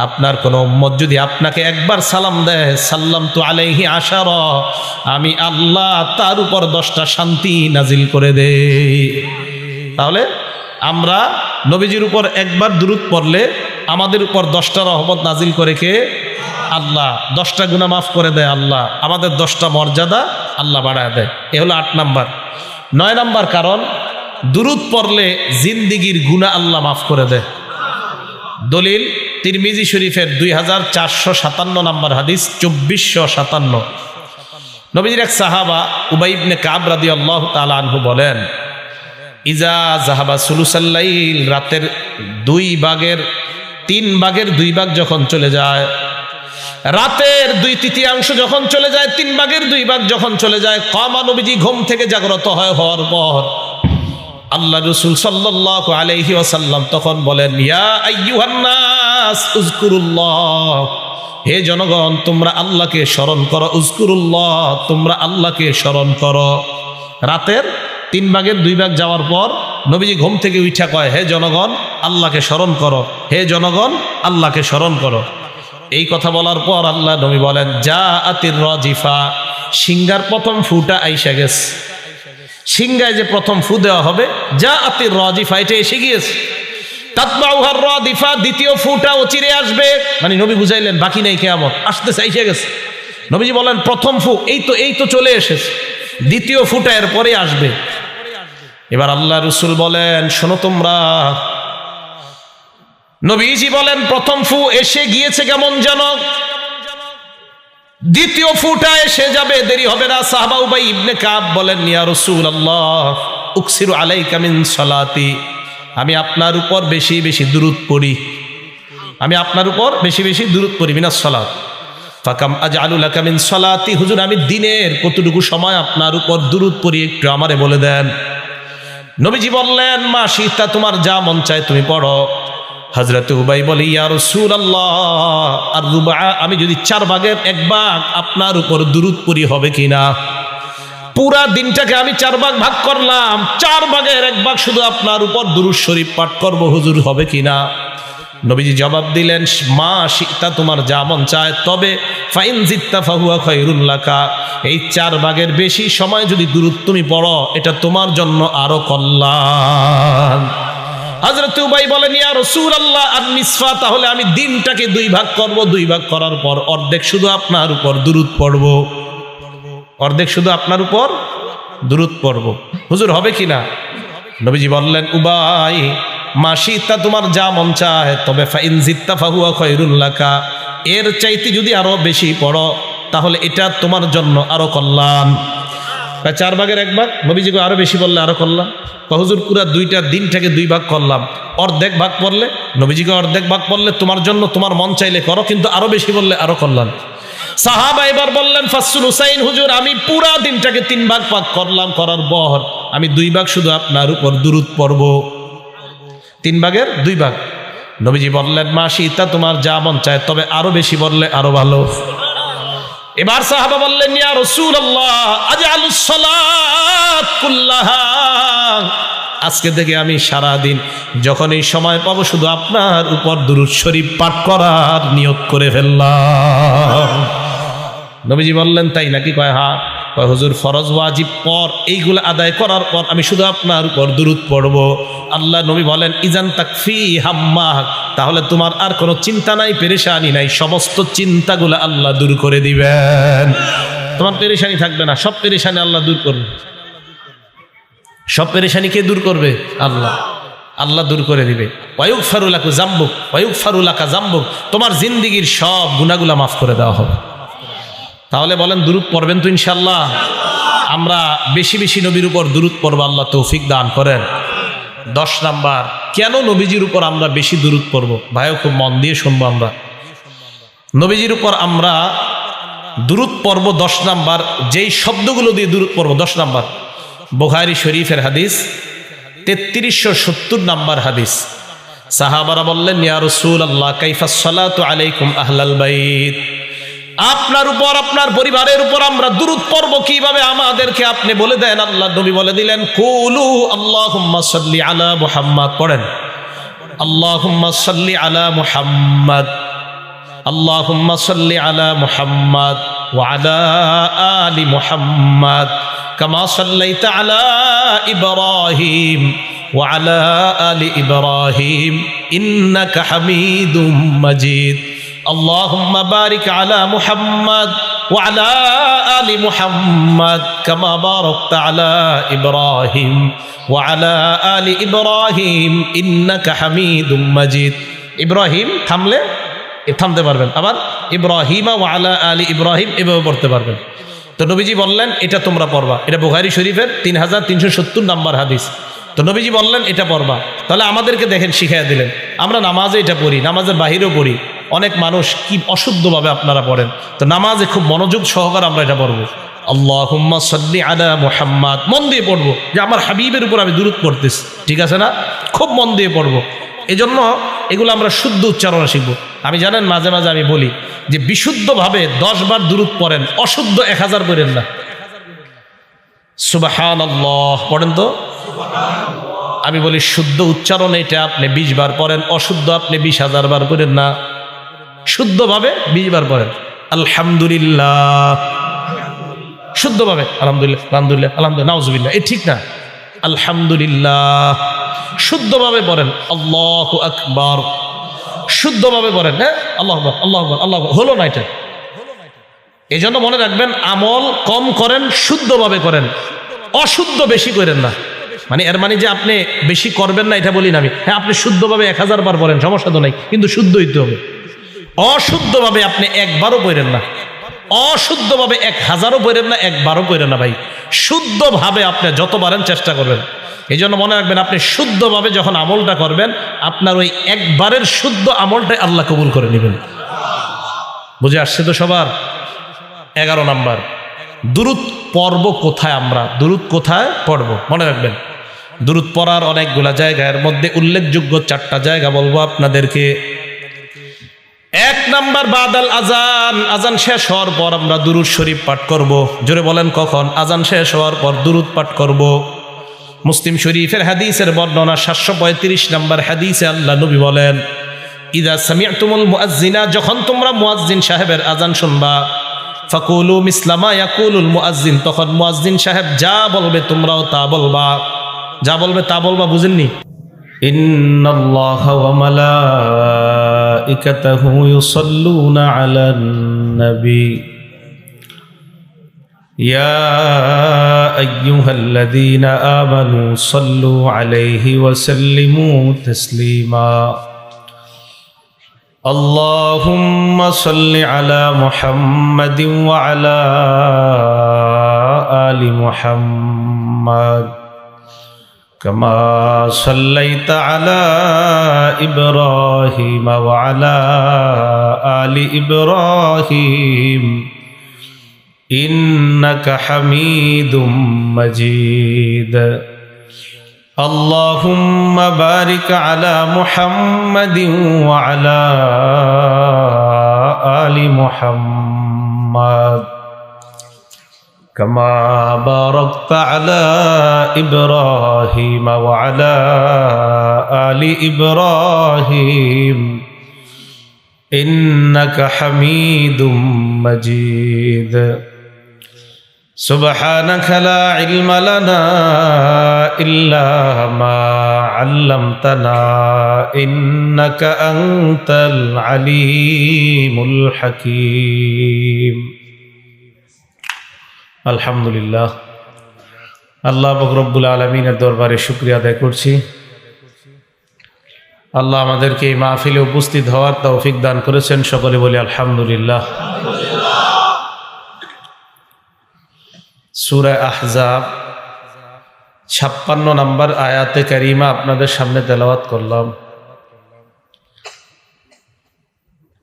Speaker 1: আপনার কোন উম্মত যদি আপনাকে একবার সালাম দেয়, সাল্লামতু আলাইহি আশারা, আমি আল্লাহ তার উপর 10টা শান্তি নাজিল করে দেই। তাহলে আমরা নবীজির উপর একবার দুরূদ পড়লে আমাদের উপর 10টা রহমত নাজিল করে কে? আল্লাহ। 10টা গুনাহ মাফ করে দেয় আল্লাহ, আমাদের 10টা মর্যাদা আল্লাহ বাড়ায় দেয়। এ হলো 8 নাম্বার। 9 নাম্বার কারণ, দুরূদ পড়লে জিন্দিগির গুনাহ আল্লাহ মাফ করে দেয়। দলিল তিরমিজি শরীফের 2457 নাম্বার হাদিস, 2457। নবীজির এক সাহাবা উবাই ইবনে কাব রাদিয়াল্লাহু তাআলা আনহু বলেন, ইজা জাহাবা সুলুসাল লাইল, রাতের 3 ভাগের 2 ভাগ যখন চলে যায়, রাতের 2/3 যখন চলে যায়, 3 ভাগের 2 ভাগ যখন চলে যায়, কামা, নবীজি ঘুম থেকে জাগ্রত হওয়ার পর আল্লাহ রাসূল সাল্লাল্লাহু আলাইহি ওয়াসাল্লাম তখন বলেন, ইয়া আইয়ুহান নাস উযকুরুল্লাহ, হে জনগণ তোমরা আল্লাহকে স্মরণ করো, উযকুরুল্লাহ, তোমরা আল্লাহকে স্মরণ করো। রাতের 3 ভাগের 2 ভাগ যাওয়ার পর নবীজি ঘুম থেকে উঠা কয়, হে জনগণ আল্লাহকে স্মরণ করো, হে জনগণ আল্লাহকে স্মরণ করো। এই কথা বলার পর আল্লাহ নবী বলেন, যা আতির রাজিফা, সিংহার প্রথম ফুটা আইসা গেছে। সিংহায় যে প্রথম ফু দেওয়া হবে, যা আতির রাজিফা, এটা এসে গিয়েছে। তাতবাউহার রাদিফা, দ্বিতীয় ফুটা অচিরে আসবে। মানে নবী বুঝাইলেন বাকি নেই, কিয়ামত আসতেছে, এসে গেছে। নবীজি বলেন প্রথম ফু এই তো চলে এসেছে, দ্বিতীয় ফুটা এর পরে আসবে। এবার আল্লাহ রাসূল বলেন, শোনো তোমরা, নবীজি বলেন প্রথম ফু এসে গিয়েছে কেমন যেন, দ্বিতীয় ফুটা এসে যাবে, দেরি হবে না। সাহাবা উবাই ইবনে কাব বলেন, ইয়া রাসূলুল্লাহ উকসিরু আলাইকা মিন সালাতি, আমি আপনার উপর বেশি বেশি দুরূদ পড়ি, আমি আপনার উপর বেশি বেশি দুরূদ পড়ি, মিনাস সালাত। ফাকাম আজআলু লাকা মিন সালাতি, হুজুর আমি দিনের কতটুকু সময় আপনার উপর দুরূদ পড়ি একটু আমারে বলে দেন। নবীজি বললেন, মা শিতা, তোমার যা মন চায় তুমি পড়ো। হযরত উবাই বলে, ইয়া রাসূলুল্লাহ আর রুবা, আমি যদি 4 ভাগের 1 ভাগ আপনার উপর দুরূদ পড়ি হবে কিনা? পুরা দিনটাকে আমি 4 ভাগ ভাগ করলাম, 4 ভাগের 1 ভাগ শুধু আপনার উপর দুরূদ শরীফ পাঠ করব, হুজুর হবে কিনা? নবীজি জবাব দিলেন, মা শিতা, তোমার যা মন চায়, তবে ফাইন জিত্তা ফাহুয়া খায়রুল লাকা, এই 4 ভাগের বেশি সময় যদি দুরূদ তুমি পড়ো, এটা তোমার জন্য আরো কল্যাণ। হযরত উবাই বলেন, ইয়া রাসূলুল্লাহ আর নিসফা, তাহলে আমি দিনটাকে 2 ভাগ করব, 2 ভাগ করার পর অর্ধেক শুধু আপনার উপর দুরূদ পড়ব, অর্ধেক শুধু আপনার উপর দুরূদ পড়ব, হুজুর হবে কিনা? নবীজি বললেন, উবাই মা শিতা, তোমার যা মন চায়, তবে ফাইন জিত্তা ফাহুয়া খায়রুল লাকা, এর চাইতে যদি আরো বেশি পড়ো তাহলে এটা তোমার জন্য আরো কল্যাণ। 4 ভাগের 1 ভাগ, নবীজিকে আরো বেশি বললে আরো কল্যাণ। হুজুর পুরা 2টা দিনটাকে 2 ভাগ করলাম, অর্ধেক ভাগ পড়লে, নবীজিকে অর্ধেক ভাগ পড়লে তোমার জন্য তোমার মন চাইলে করো, কিন্তু আরো বেশি বললে আরো কল্যাণ। সাহাবা এবার বললেন, ফাসসুল হুসাইন, হুজুর আমি পুরা দিনটাকে 3 ভাগ ভাগ করলাম, করার পর আমি 2 ভাগ শুধু আপনার উপর দুরূদ পড়ব, 3 ভাগের 2 ভাগ। নবীজি বললেন, মা শিতা, তোমার যা মন চায়, তবে আরো বেশি বললে আরো ভালো। এবার সাহাবা বললেন, ইয়া রাসূলুল্লাহ আজআলুস সালাত কুল্লাহা, আজকে থেকে আমি সারা দিন যখন এই সময় পাবো শুধু আপনার উপর দুরূদ শরীফ পাঠ করার নিয়ত করে ফেললাম। নবীজি বললেন, তাই নাকি? কয় হ্যাঁ। কয় হুজুর ফরজ ওয়াজিব পর এইগুলো আদায় করার পর আমি শুধু আপনার উপর দুরূদ পড়ব। আল্লাহ নবী বলেন, ইজান তাকফি হাম্মাহ, তাহলে তোমার আর কোনো চিন্তা নাই, পেরেশানি নাই, সমস্ত চিন্তাগুলো আল্লাহ দূর করে দিবেন, তোমার পেরেশানি থাকবে না, সব পেরেশানি আল্লাহ দূর করবে। সব পেরেশানি কে দূর করবে? আল্লাহ, আল্লাহ দূর করে দিবে। ওয়ায়ুগফারু লাকা যামবুক, ওয়ায়ুগফারু লাকা যামবুক, তোমার জিন্দেগীর সব গুনাহগুলো মাফ করে দেওয়া হবে। তাহলে বলেন দুরূদ পড়বেন তো ইনশাআল্লাহ? আমরা বেশি বেশি নবীর উপর দুরূদ পড়ব, আল্লাহ তৌফিক দান করেন। 10 নাম্বার, কেন নবীজির উপর আমরা বেশি দুরূদ পড়ব? ভাইও খুব মন দিয়ে শুনবো। আমরা নবীজির উপর আমরা দুরূদ পড়ব 10 নাম্বার, যেই শব্দগুলো দিয়ে দুরূদ পড়ব। 10 নাম্বার, বুখারী শরীফের হাদিস 3370 নাম্বার হাদিস। সাহাবারা বললেন, ইয়া রাসূলুল্লাহ কাইফাস সালাতু আলাইকুম আহলাল বাইত, আপনার উপর আপনার পরিবারের উপর আমরা দুরূদ পড়ব কিভাবে, আমাদেরকে আপনি বলে দেন। আল্লাহ নবী বলে দিলেন, কুলু আল্লাহুম্মা সাল্লি আলা মুহাম্মাদ, পড়েন আল্লাহুম্মা সাল্লি আলা মুহাম্মাদ, আল্লাহুম্মা সাল্লি আলা মুহাম্মাদ ওয়া আলা আলি মুহাম্মাদ কামা সাল্লাইতা আলা ইব্রাহিম ওয়া আলা আলি ইব্রাহিম ইন্নাকা হামিদুম মাজিদ। اللهم بارك على محمد وعلى آل محمد كما باركت على إبراهيم وعلى آل إبراهيم إنك حميد مجيد। ইব্রাহিম থামলে থামতে পারবেন, আবার ইব্রাহিম ওয়ালা আলি ইব্রাহিম এভাবে পড়তে পারবেন। তো নবীজি বললেন, এটা তোমরা পড়বা। এটা বুখারী শরীফের 3370 নাম্বার হাদিস। তো নবীজি বললেন এটা পড়বা। তাহলে আমাদেরকে দেখেন শিখাইয়া দিলেন। আমরা নামাজে এটা পড়ি, নামাজের বাহিরেও পড়ি। অনেক মানুষ কি অশুদ্ধভাবে আপনারা পড়েন, তো নামাজে খুব মনোযোগ সহকারে আমরা এটা পড়বো। আল্লাহুম্মা সাল্লি আলা মুহাম্মাদ, মন দিয়ে পড়বো যে আমার হাবিবের উপর আমি দুরূদ পড়তেছি, ঠিক আছে না? খুব মন দিয়ে পড়বো। এজন্য এগুলো আমরা শুদ্ধ উচ্চারণে শিখবো। আমি জানেন মাঝে মাঝে আমি বলি যে বিশুদ্ধভাবে 10 বার দুরূদ পড়েন, অশুদ্ধ 1000 পড়েন না। সুবহানাল্লাহ পড়েন তো। আমি বলি শুদ্ধ উচ্চারণে এটা আপনি 20 বার পড়েন, অশুদ্ধ আপনি 20,000 বার পড়েন না। শুদ্ধভাবে 20 বার পড়েন আলহামদুলিল্লাহ, শুদ্ধভাবে আলহামদুলিল্লাহ আলহামদুলিল্লাহ আলহামদুলিল্লাহ নাউজুবিল্লাহ, ঠিক না। আলহামদুলিল্লাহ শুদ্ধভাবে পড়েন, আল্লাহু আকবার শুদ্ধভাবে পড়েন, হ্যাঁ আল্লাহু আকবার আল্লাহু আকবার আল্লাহু আকবার, হলো না এটা। এই জন্য মনে রাখবেন, আমল কম করেন, শুদ্ধভাবে করেন, অশুদ্ধ বেশি করেন না। মানে এর মানে যে আপনি বেশি করবেন না এটা বলি না আমি, হ্যাঁ আপনি শুদ্ধভাবে 1000 বার পড়েন, সমস্যা তো নাই, কিন্তু শুদ্ধ হইতে হবে। অশুদ্ধভাবে আপনি একবারও পড়েন না, অশুদ্ধভাবে 1000ও পড়েন না, একবারও পড়েন না ভাই, শুদ্ধভাবে আপনি যত পারেন চেষ্টা করবেন। এই জন্য মনে রাখবেন, আপনি শুদ্ধভাবে যখন আমলটা করবেন, আপনার ওই একবারের শুদ্ধ আমলটাই আল্লাহ কবুল করে নেবেন। বুঝে আসছে তো সবার? 11 নাম্বার, দুরূদ পড়ব কোথায়? আমরা দুরূদ কোথায় পড়ব? মনে রাখবেন, দুরূদ পড়ার অনেকগুলা জায়গা, এর মধ্যে উল্লেখযোগ্য 4টা জায়গা বলবো আপনাদেরকে। 1 নাম্বার, বাদাল আজান, আজান শেষ হওয়ার পর আমরা দুরূদ শরীফ পাঠ করব। জোরে বলেন কখন? আজান শেষ হওয়ার পর দুরূদ পাঠ করব। মুসলিম শরীফের হাদিসের বর্ণনা 735 নাম্বার হাদিসে আল্লাহ নবী বলেন, ইদা সামি'তুমুল মুআজ্জিনা, যখন তোমরা মুয়াজ্জিন সাহেবের আজান শুনবা, ফাকুলু মিসলামা ইয়াকুলুল মুআজ্জিন, তখন মুয়াজ্জিন সাহেব যা বলবে তোমরাও তা বলবা, যা বলবে তা বলবা। বুঝেননি? ইন্নাল্লাহা ওয়া মালাইকাতাহু ইউসাল্লুনা আলান নবী ইয়া আইয়ুহাল্লাযীনা আমানু সাল্লু আলাইহি ওয়া সাল্লিমু তাসলিমা। اللهم صل على محمد وعلى آل محمد كما صليت على إبراهيم وعلى آل إبراهيم إنك حميد مجيد. اللهم بارك على محمد وعلى آل محمد كما باركت على إبراهيم وعلى آل إبراهيم إنك حميد مجيد. سبحانك لا علم لنا إلا ما علمتنا إنك أنت العليم الحكيم. আলহামদুলিল্লাহ, আল্লাহ পাক রব্বুল আলামিনের দরবারে শুকরিয়া আদায় করছি। আল্লাহ আমাদেরকে এই মাহফিলে উপস্থিত হওয়ার তৌফিক দান করেছেন, সকলে বলি আলহামদুলিল্লাহ। সূরা আহজাব 56 নম্বর আয়াতে কারিমা আপনাদের সামনে তেলাওয়াত করলাম।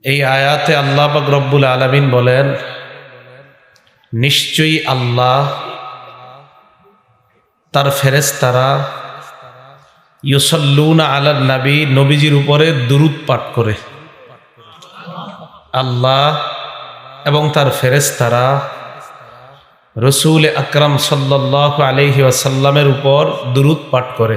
Speaker 1: এই আয়াতে আল্লাহ পাক রব্বুল আলামিন বলেন, নিশ্চয়ই আল্লাহ তার ফেরেশতারা ইউসাল্লুনা আলান নবী, নবীজির উপরে দুরূদ পাঠ করে। আল্লাহ এবং তার ফেরেশতারা রসুল আকরাম সাল্লাল্লাহু আলাইহি ওয়াসাল্লামের উপর দুরূদ পাঠ করে।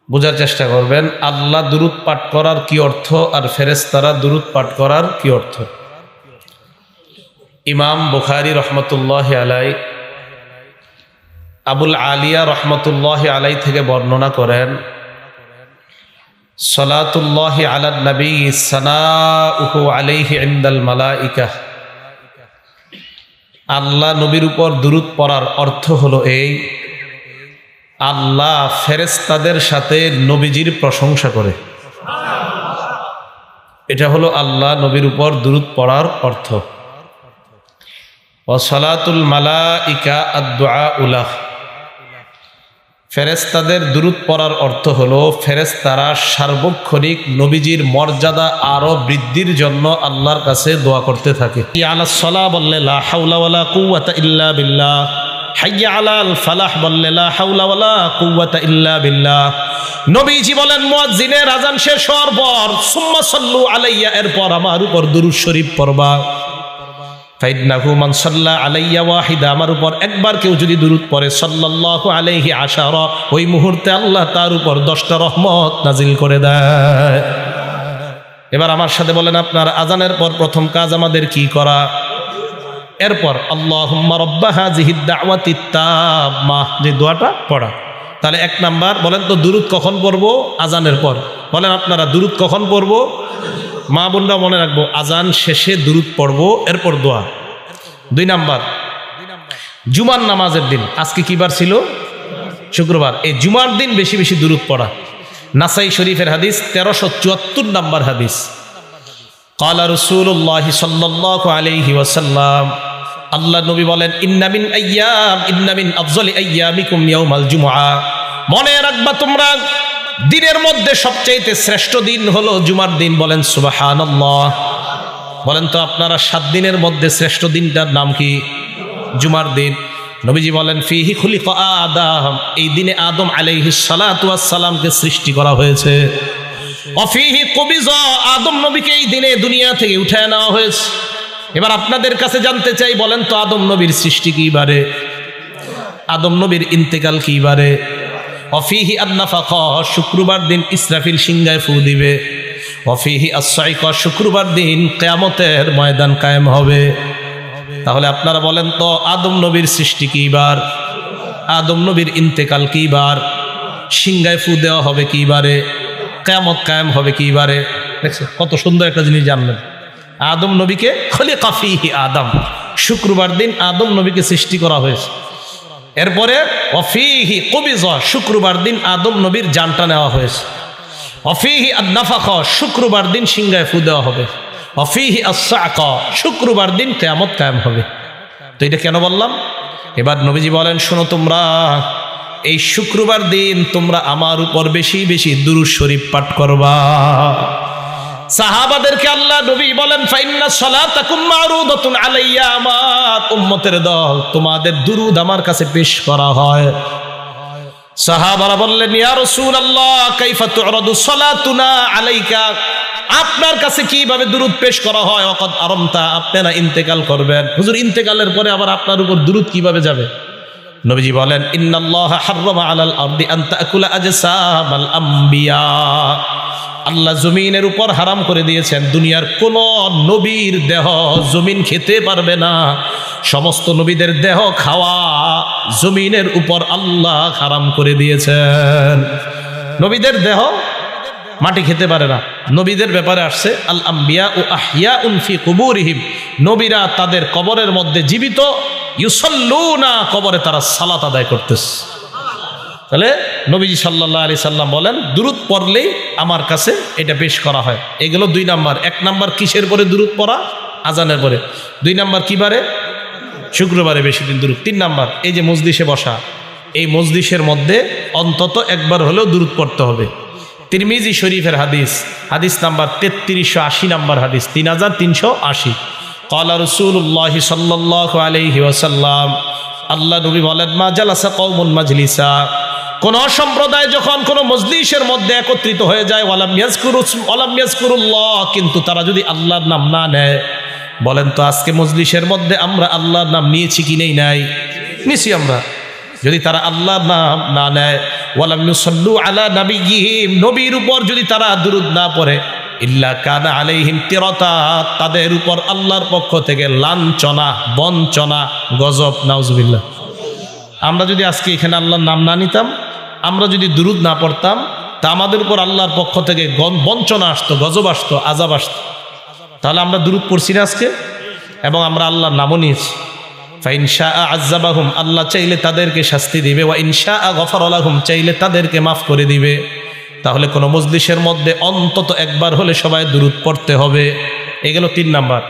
Speaker 1: বোঝার চেষ্টা করবেন, আল্লাহ দুরূদ পাঠ করার কি অর্থ আর ফেরেশতারা দুরূদ পাঠ করার কি অর্থ। ইমাম বুখারী রহমতুল্লাহি আলাইহি আবুল আলিয়া রহমতুল্লাহি আলাইহি থেকে বর্ণনা করেন, সালাতুল্লাহি আলান নবী সানাউহু আলাইহি ইনদাল মালাইকা, আল্লাহ নবীর উপর দুরূদ পড়ার অর্থ হলো এই, আল্লাহ ফেরেশতাদের সাথে নবীজির প্রশংসা করে। এটা হলো আল্লাহ নবীর উপর দুরূদ পড়ার অর্থ। ওয়া সালাতুল মালাইকা আদ-দুআউ লাহ, ফেরেশতাদের দুরূদ পড়ার অর্থ হলো ফেরেশতারা সার্বক্ষণিক নবীজির মর্যাদা আরো বৃদ্ধির জন্য আল্লাহর কাছে দোয়া করতে থাকে। আলাস সালাহ বললে লা হাওলা ওয়ালা কুওয়াতা ইল্লা বিল্লাহ, হাইয়া আলাল ফালাহ বললে লা হাওলা ওয়ালা কুওয়াতা ইল্লা বিল্লাহ। নবীজি বলেন, মুয়াজ্জিনের আযান শেষ হওয়ার পর সুম্মা সাল্লু আলাইয়া, এরপর আমার উপর দুরূদ শরীফ পড়বা। ফাইন্নাহু মান সাল্লা আলাইয়া ওয়াহিদা, আমার উপর একবার কেউ যদি দুরূদ পড়ে, সাল্লাল্লাহু আলাইহি আশারা, ওই মুহূর্তে আল্লাহ তার উপর 10টা রহমত নাজিল করে দেয়। এবার আমার সাথে বলেন, আপনার আজানের পর প্রথম কাজ আমাদের কি করা? এরপর আল্লাহুম্মা রাব্বা হাযিহিদ দাওয়াতিত তাম্মাহ, যে দোয়াটা পড়া। তাহলে এক নাম্বার বলেন তো, দুরূদ কখন পড়বো? আজানের পর। বলেন আপনারা, দুরূদ কখন পড়বো? মা বোনরা মনে রাখবো, আজান শেষে দুরূদ পড়বো, এরপর দোয়া। 2 নাম্বার, জুমার নামাজের দিন, আজকে কি বার ছিল? শুক্রবার। এই জুমার দিন বেশি বেশি দুরূদ পড়া। নাসাই শরীফের হাদিস 1374 নাম্বার হাদিস। ক্বালা রাসূলুল্লাহ সাল্লাল্লাহু আলাইহি ওয়াসাল্লাম, আল্লাহ নবী বলেন, ইন্না মিন আফযলি আইয়ামিকুম ইয়াউমাল জুমআ। মনে রাখবা তোমরা, দিনের মধ্যে সবচেয়ে শ্রেষ্ঠ দিন হলো জুমার দিন। বলেন সুবহানাল্লাহ। বলেন তো আপনারা, 7 দিনের মধ্যে শ্রেষ্ঠ দিনটার নাম কি? জুমার দিন। নবীজি বলেন, ফিহি খুলিকা আদম, এই দিনে আদম আলাইহিস সালাতু ওয়াস সালামকে সৃষ্টি করা হয়েছে। অফিহি কুবিজা, আদম নবীকে এই দিনে দুনিয়া থেকে উঠায় নেওয়া হয়েছে। এবার আপনাদের কাছে জানতে চাই, বলেন তো আদম নবীর সৃষ্টি কি বারে? আদম নবীর ইন্তেকাল কি বারে? অফিহি আন-নাফাখা, শুক্রবার দিন ইসরাফিল সিংহায় ফু দিবে। অফিহি আস-সাইকা, শুক্রবার দিন কিয়ামতের ময়দান কায়েম হবে। তাহলে আপনারা বলেন তো, আদম নবীর সৃষ্টি কি বার? আদম নবীর ইন্তেকাল কি বার? সিংহায় ফু দেওয়া হবে কি বারে? কিয়ামত কায়েম হবে কি বারে? দেখছেন কত সুন্দর একটা জিনিস জানলেন। আদম নবীকে খলিকা ফিহি আদম, শুক্রবার দিন আদম নবীকে সৃষ্টি করা হয়েছে। এরপরে অফিহি কুবিজা, শুক্রবার দিন আদম নবীর জানটা নেওয়া হয়েছে। অফিহি আন-নাফাখা, শুক্রবার দিন সিংহায় ফু দেওয়া হবে। অফিহি আস-সাআকা, শুক্রবার দিন কিয়ামত কায়েম হবে। তো এটা কেন বললাম? এবার নবীজি বলেন, শোনো তোমরা, এই শুক্রবার দিন তোমরা আমার উপর বেশি বেশি দুরূদ শরীফ পাঠ করবা। সাহাবাদেরকে আল্লাহ নবী বলেন, ফাইন্না সালাতাকুম মারুদাতুন আলাইয়া, আমার উম্মতের দল, তোমাদের দুরূদ আমার কাছে পেশ করা হয়। সাহাবারা বললেন, ইয়া রাসূলুল্লাহ, কাইফা তু'রাদু সালাতুনা আলাইকা, আপনার কাছে কিভাবে দুরূদ পেশ করা হয়? ওয়াকাদ আরামতা, আপনারা ইন্তেকাল করবেন। হুজুর, ইন্তেকালের পরে আবার আপনার উপর দুরূদ কিভাবে যাবে? নবীজি বলেন, ইন্নাল্লাহা হাররামা আলাল আরদি আন তাকুলা আজসামাল আম্বিয়া, আল্লাহ জমিনের উপর হারাম করে দিয়েছেন, দুনিয়ার কোন নবীর দেহ জমিন খেতে পারবে না। সমস্ত নবীদের দেহ খাওয়া জমিনের উপর আল্লাহ হারাম করে দিয়েছেন। নবীদের দেহ মাটি খেতে পারে না। নবীদের ব্যাপারে আসছে, আল আম্বিয়া ও আহিয়াউন ফি কুবুরিহিম, নবীরা তাদের কবরের মধ্যে জীবিত, ইউসাল্লুনা, কবরে তারা সালাত আদায় করতেছে। তাহলে নবীজি সাল্লাল্লাহু আলাইহি সাল্লাম বলেন, দুরূদ পড়লেই আমার কাছে এটা পেশ করা হয়। এগুলো 2 নাম্বার। 1 নাম্বার কিসের পরে দুরূদ পড়া? আজানের পরে। 2 নাম্বার কি বারে? শুক্রবারে বেশি দিন দুরূদ। 3 নাম্বার, এই যে মজলিসে বসা, এই মজলিসের মধ্যে অন্তত একবার হলেও দুরূদ পড়তে হবে। তিরমিজি শরীফের হাদিস, হাদিস নাম্বার 3380 নাম্বার হাদিস, 3380। ক্বালা রাসূলুল্লাহ সাল্লাল্লাহু আলাইহি ওয়াসাল্লাম, আল্লাহ নবী বলেন, মা জালাসা কওমুন মাজলিসা, কোন সম্প্রদায় যখন কোন মজলিসের মধ্যে একত্রিত হয়ে যায়, ওয়ালাম ইয়াজকুরুল্লাহ, কিন্তু তারা যদি আল্লাহর নাম না নেয়। বলেন তো, আজকে মজলিসের মধ্যে আমরা আল্লাহর নাম নিয়েছি কি নেই? নাই, নিছি আমরা। যদি তারা আল্লাহর নাম না নেয়, ওয়ালাম ইউসাল্লু আলা নাবিয়্যিহিম, নবীর উপর যদি তারা দুরূদ না পড়ে, ইল্লা কানা আলাইহিম তিরাতা, তাদের উপর আল্লাহর পক্ষ থেকে লাঞ্ছনা, বঞ্চনা, গজব, নাউজুবিল্লাহ। আমরা যদি আজকে এখানে আল্লাহর নাম না নিতাম, আমরা যদি দুরূদ না পড়তাম, তা আমাদের উপর আল্লাহর পক্ষ থেকে বঞ্চনা আসতো, গজব আসতো, আযাব আসতো। তাহলে আমরা দুরূদ পড়ছি না আজকে, এবং আমরা আল্লাহর নামও নিয়েছি। ফাইন শাআ আযাবাহুম, আল্লাহ চাইলে তাদেরকে শাস্তি দিবে। ওয়া ইন শাআ গফারা লাহুম, চাইলে তাদেরকে মাফ করে দিবে। তাহলে কোনো মজলিসের মধ্যে অন্তত একবার হলে সবাই দুরূদ পড়তে হবে। এগুলো 3 নাম্বার।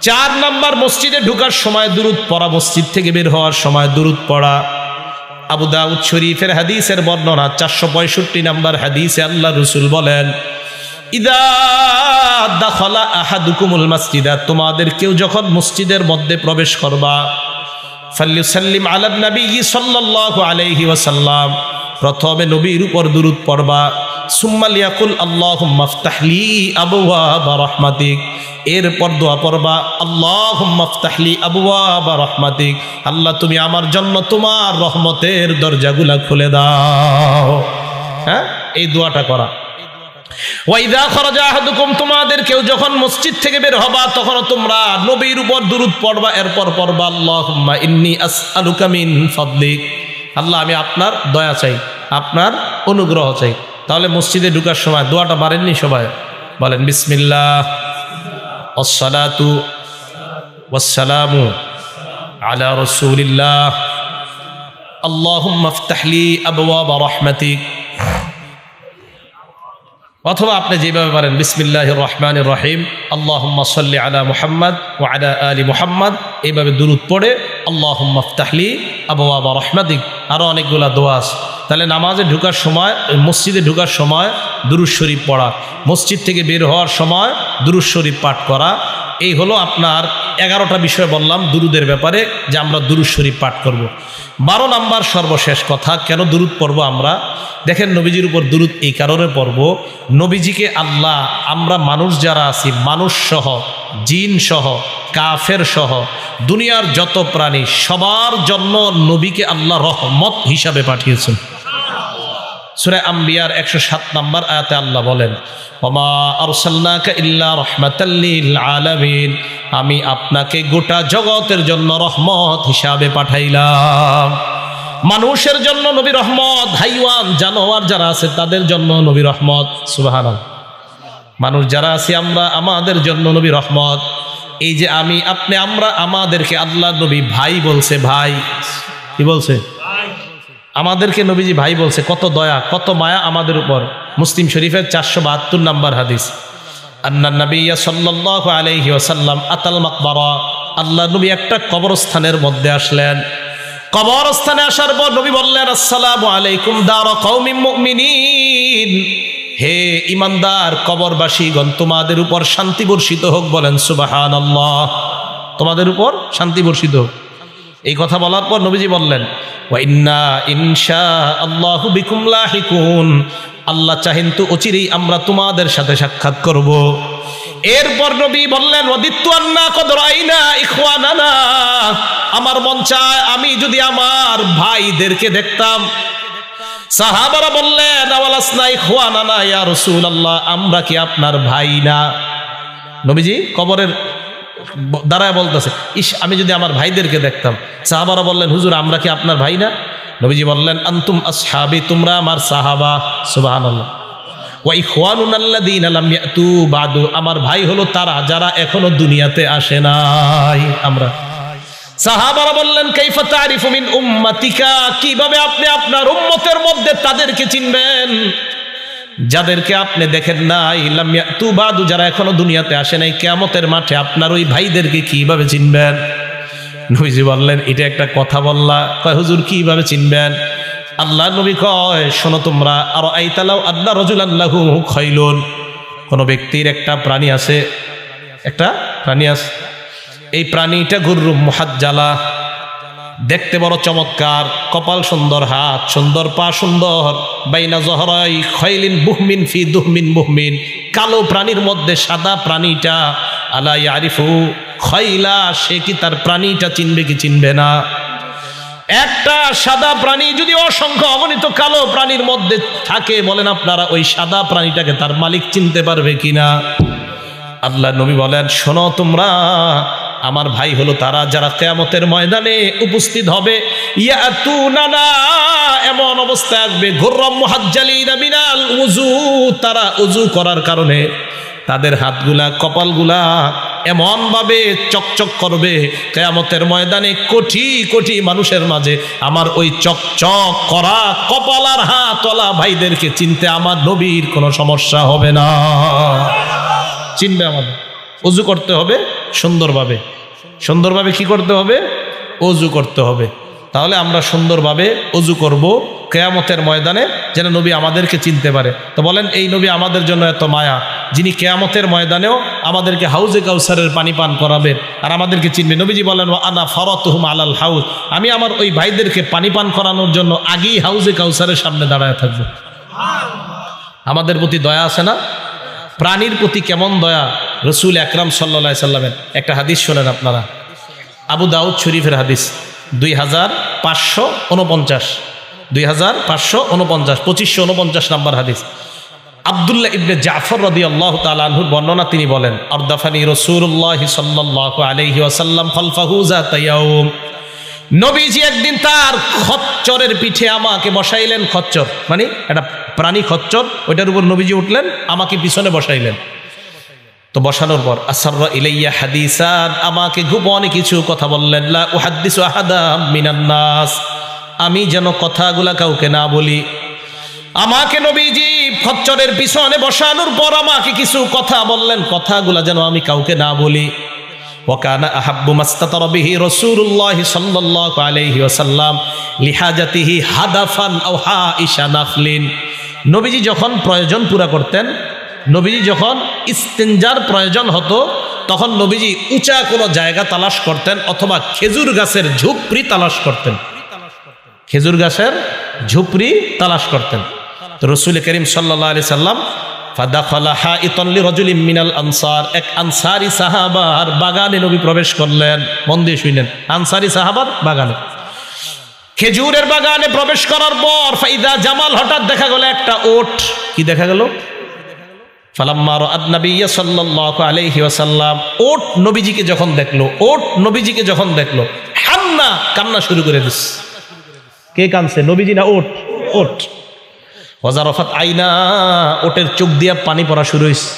Speaker 1: 4 নাম্বার, মসজিদে ঢোকার সময় দুরূদ পড়া, মসজিদ থেকে বের হওয়ার সময় দুরূদ পড়া। আবু দাউদ শরীফের হাদিসের বর্ণনা 465 নাম্বার হাদিসে আল্লাহ রাসূল বলেন, ইদা দাখালা আহাদুকুমুল মাসজিদা, তোমাদের কেউ যখন মসজিদের মধ্যে প্রবেশ করবা, ফাল্যুসাল্লিম আলা নবী সাল্লাল্লাহু আলাইহি ওয়াসাল্লাম, প্রথমে নবীর উপর দুরূদ পড়বা। সুম্মা লিয়াকুল আল্লাহুম্মা ইফতাহলি আবওয়াবা রাহমাতিক, এরপর দোয়া পড়বা, আল্লাহুম্মা ইফতাহলি আবওয়াবা রাহমাতিক, আল্লাহ তুমি আমার জন্য তোমার রহমতের দরজাগুলা খুলে দাও। হ্যাঁ, এই দোয়াটা করা। ওয়াইদা খরাজা আহাদুকুম, তোমাদের কেউ যখন মসজিদ থেকে বের হবা তখন তোমরা নবীর উপর দুরূদ পড়বা, এরপর পড়বা আল্লাহুম্মা ইন্নী আসআলুকা মিন ফাদলিক, আল্লাহ আমি আপনার দয়া চাই, আপনার অনুগ্রহ চাই। তাহলে মসজিদে ঢোকার সময় দোয়াটা পারেননি সবাই? বলেন বিসমিল্লাহ ওয়াসসালাতু ওয়াসসালামু আলা রাসূলিল্লাহ আল্লাহুম্মা ইফতাহ লি আবওয়াব রাহমাতিক। অথবা আপনি যেভাবে পারেন বিসমিল্লাহির রহমানির রহিম আল্লাহুম্মা সাল্লি আলা মুহাম্মদ ওয়া আলা আলি মুহাম্মদ, এইভাবে দুরূদ পড়ে আল্লাহুম্মা ইফতাহ লি আবওয়াব রাহমাতিক। আরও অনেকগুলা দোয়া আছে। তাহলে নামাজে ঢোকার সময়, মসজিদে ঢোকার সময় দুরূদ শরীফ পড়া, মসজিদ থেকে বের হওয়ার সময় দুরূদ শরীফ পাঠ করা, এই হলো আপনার 11টা বিষয় বললাম দুরূদের ব্যাপারে যে আমরা দুরূদ শরীফ পাঠ করব। 12 নাম্বার সর্বশেষ কথা, কেন দুরূদ পড়ব আমরা? দেখেন নবীজির উপর দুরূদ এই কারণে পড়ব, নবীজিকে আল্লাহ, আমরা মানুষ যারা আছি, মানুষ সহ, জিন সহ, কাফের সহ, দুনিয়ার যত প্রাণী সবার জন্য নবীকে আল্লাহ রহমত হিসাবে পাঠিয়েছেন। সূরা আম্বিয়ার 107 নম্বর আয়াতে আল্লাহ বলেন ওমা আরসালনাকা ইল্লা রাহমাতাল লিল আলামিন, আমি আপনাকে গোটা জগতের জন্য রহমত হিসাবে পাঠাইলাম। মানুষের জন্য নবী রহমত, হাইওয়ান জানোয়ার যারা আছে তাদের জন্য নবী রহমত। সুবহানাল্লাহ। মানুষ যারা আছি আমরা, আমাদের জন্য নবী রহমত। এই যে আমি আপনি আমরা, আমাদেরকে আল্লাহ নবী ভাই বলছে, ভাই কি বলছে? আমাদেরকে নবীজি ভাই বলছে। কত দয়া, কত মায়া আমাদের উপর। মুসলিম শরীফের 472 নম্বর হাদিস, আন্না নবিয়্যা সাল্লাল্লাহু আলাইহি ওয়াসাল্লাম আতাল মাকবারা, আল্লাহ নবী একটা কবরস্থানের মধ্যে আসলেন। কবরস্থানে আসার পর নবী বললেন আসসালামু আলাইকুম দারা কওমিন মুমিনিন, হে ইমানদার কবরবাসীগণ, তোমাদের উপর শান্তি বর্ষিত হোক। বলেন সুবহানাল্লাহ। তোমাদের উপর শান্তি বর্ষিত হোক। এই কথা বলার পর নবীজি বললেন ওয়া ইন্না ইনশাআল্লাহু বিকুম লাহিকুন, আল্লাহ চাহেন তো অচিরেই আমরা তোমাদের সাথে সাক্ষাৎ করব। এরপর নবী বললেন ওয়াদিত্তু আন্না কদ রাইনা ইখওয়ানানা, আমার মন চায় আমি যদি আমার ভাইদেরকে দেখতাম। সাহাবারা বললেন আওয়ালাসনা ইখওয়ানানা ইয়া রাসূলুল্লাহ, আমরা কি আপনার ভাই না? নবীজি কবরের দাঁড়ায় বলতেছে, ইস আমি যদি আমার ভাইদেরকে দেখতাম। সাহাবারা বললেন হুজুর আমরা কি আপনার ভাই না? নবীজি বললেন আনতুম আসহাবি, তোমরা আমার সাহাবা। সুবহানাল্লাহ। ওয়া ইখওয়ানুনাল্লাযীনা লাম ইয়াতু বাদু, আমার ভাই হলো তারা যারা এখনো দুনিয়াতে আসে নাই। আমরা সাহাবারা বললেন কাইফা তারিফু মিন উম্মাতিকা, কিভাবে আপনি আপনার উম্মতের মধ্যে তাদেরকে চিনবেন যাদেরকে আপনি দেখেন নাই? লাম ইয়াতু বাদু, যারা এখনো দুনিয়াতে আসে নাই, কিয়ামতের মাঠে আপনার ওই ভাইদেরকে কিভাবে চিনবেন? নবীজি বললেন এটা একটা কথা বললা। কয় হুজুর কিভাবে চিনবেন? আল্লাহ নবী কয় শোনো তোমরা, আর আইতালাউ আল্লাহ রাজুলান লাহু খাইলুন, কোন ব্যক্তির একটা প্রাণী আছে, একটা প্রাণী আছে, এই প্রাণীটা গুররুম মুহাজ্জালা, দেখতে বড় চমৎকার, কপাল সুন্দর, হাত সুন্দর, পা সুন্দর, বাইনা জহরাই খাইলিন বুহমিন ফি দুহমিন বুহমিন, কালো প্রাণীর মধ্যে সাদা প্রাণীটা, আলা ইয়ারিফু খাইলা, সে কি তার প্রাণীটা চিনবে কি চিনবে না? একটা সাদা প্রাণী যদি অসংখ্য অগণিত কালো প্রাণীর মধ্যে থাকে, বলেন আপনারা ওই সাদা প্রাণীটাকে তার মালিক চিনতে পারবে কিনা? আল্লাহ নবী বলেন শোনো তোমরা, আমার ভাই হলো তারা যারা কিয়ামতের ময়দানে উপস্থিত হবে। ইয়াতুনানা, এমন অবস্থা আসবে, গুররাম মুহাজ্জালিনা মিনাল উযু, তারা উযু করার কারণে তাদের হাতগুলা, কপালগুলা এমন ভাবে চকচক করবে, কিয়ামতের ময়দানে কোটি কোটি মানুষের মাঝে আমার ওই চকচক করা কপাল আর হাতওয়ালা ভাইদেরকে চিনতে আমার নবীর কোনো সমস্যা হবে না। চিনবে আমাদের। ওযু করতে হবে সুন্দরভাবে। সুন্দরভাবে কি করতে হবে? ওযু করতে হবে। তাহলে আমরা সুন্দরভাবে ওযু করব কিয়ামতের ময়দানে, যেন নবী আমাদেরকে চিনতে পারে। তো বলেন এই নবী আমাদের জন্য এত মায়া, যিনি কিয়ামতের ময়দানেও আমাদেরকে হাউজে কাউসারের পানি পান করাবেন আর আমাদেরকে চিনবে। নবীজি বলেন ওয়া আনা ফারাতুহুম আলাল হাউজ, আমি আমার ওই ভাইদেরকে পানি পান করানোর জন্য আগেই হাউজে কাউসারের সামনে দাঁড়ায় থাকবো। আমাদের প্রতি দয়া আছে না? প্রাণীর প্রতি কেমন দয়া! রসুল আকরাম সাল্লাল্লাহু আলাইহি সাল্লামের একটা হাদিস শোনেন আপনারা, আবু দাউদ শরীফের হাদিস 2549, 2549 2549 নম্বর হাদিস। আব্দুল্লাহ ইবনে জাফর রাদিয়াল্লাহু তাআলা আনহুর বর্ণনা, তিনি বলেন আরদাফানি রাসূলুল্লাহ সাল্লাল্লাহু আলাইহি ওয়াসাল্লাম খালফাহু যাতা ইয়াউম, নবীজি একদিন তার খচ্চরের পিঠে আমাকে বসাইলেন। খচ্চর মানে একটা প্রাণী, খচ্চর, ওইটার উপর নবীজি উঠলেন, আমাকে পিছনে বসাইলেন। তো বসানোর পর আসররা ইলাইয়া হাদিসান, আমাকে গোপনে কিছু কথা বললেন। লা উহাদ্দিসু আহাদাম মিনান নাস, আমি যেন কথাগুলা কাউকে না বলি। আমাকে নবীজি খচ্চরের পিছনে বসানোর পর আমাকে কিছু কথা বললেন, কথাগুলা যেন আমি কাউকে না বলি। ওয়াকানা আহাব্বু মাস্তাতার বিহি রাসূলুল্লাহ সাল্লাল্লাহু আলাইহি ওয়াসাল্লাম লিহাজাতিহি হাদাফান আও হাইশা নাখলিন, নবীজি যখন প্রয়োজন পুরা করতেন, নবীজি যখন ইস্তেঞ্জার প্রয়োজন হতো, তখন নবীজি উঁচা কোনো জায়গা তালাশ করতেন অথবা খেজুর গাছের ঝুপড়ি তালাশ করতেন, খেজুর গাছের ঝুপড়ি তালাশ করতেন। তো রাসূল করিম সাল্লাল্লাহু আলাইহি সাল্লাম ফাদাখালা হাইতান লিরাজুলিন মিনাল আনসার, এক আনসারী সাহাবার বাগানে নবী প্রবেশ করলেন। মন দিয়ে শুনেন, আনসারী সাহাবার বাগানে, খেজুরের বাগানে প্রবেশ করার পর ফাইদা জামাল, হঠাৎ দেখা গেল একটা ওট। কি দেখা গেল? ফালাম্মা রাআত নাবিয়্যা সাল্লাল্লাহু আলাইহি ওয়াসাল্লাম, ওট নবীজিকে যখন দেখলো, ওট নবীজিকে যখন দেখলো, হান্না, কান্না শুরু করে দিস। কে কানছে, নবীজি না ওট? ওট। ওয়াজারাফাত আইনা, ওটের চোখ দিয়ে পানি পড়া শুরু হইছে।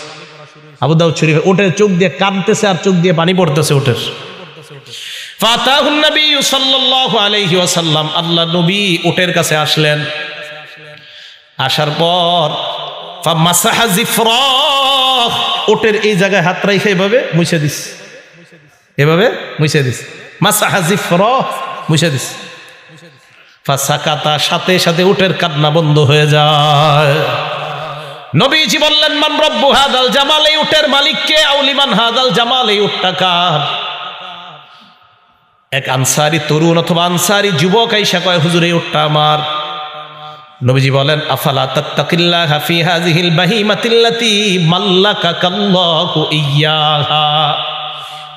Speaker 1: আবু দাউদ শরীফে ওটের চোখ দিয়ে কাঁদতেছে আর চোখ দিয়ে পানি পড়তেছে ওটের। ফাতাহুন নবী সাল্লাল্লাহু আলাইহি ওয়াসাল্লাম, আল্লাহ নবী ওটের কাছে আসলেন। আসার পর ফামাসাহা জিফরাহ, ওটের এই জায়গায় হাত রাইখে এভাবে মুছে দিস, এভাবে মুছে দিস। মাসাহা জিফরাহ, মুছে দিস। ফাসাকাতা, সাথে সাথে উটের কান্না বন্ধ হয়ে যায়। নবীজি বললেন মান রব্বু হাদাল জামাল, এই উটের মালিক কে? আউলিমান হাদাল জামাল, এই উটটা কার? এক আনসারী তরুণ অথবা আনসারী যুবক আইসা কয়, হুজুর এই উটটা আমার। নবীজি বলেন আফালা তাত্তাকিল্লাহা ফি হাযিহিল বাহিমাতিল্লাতী মাল্লাকাকাল্লাহু ইয়্যাহা,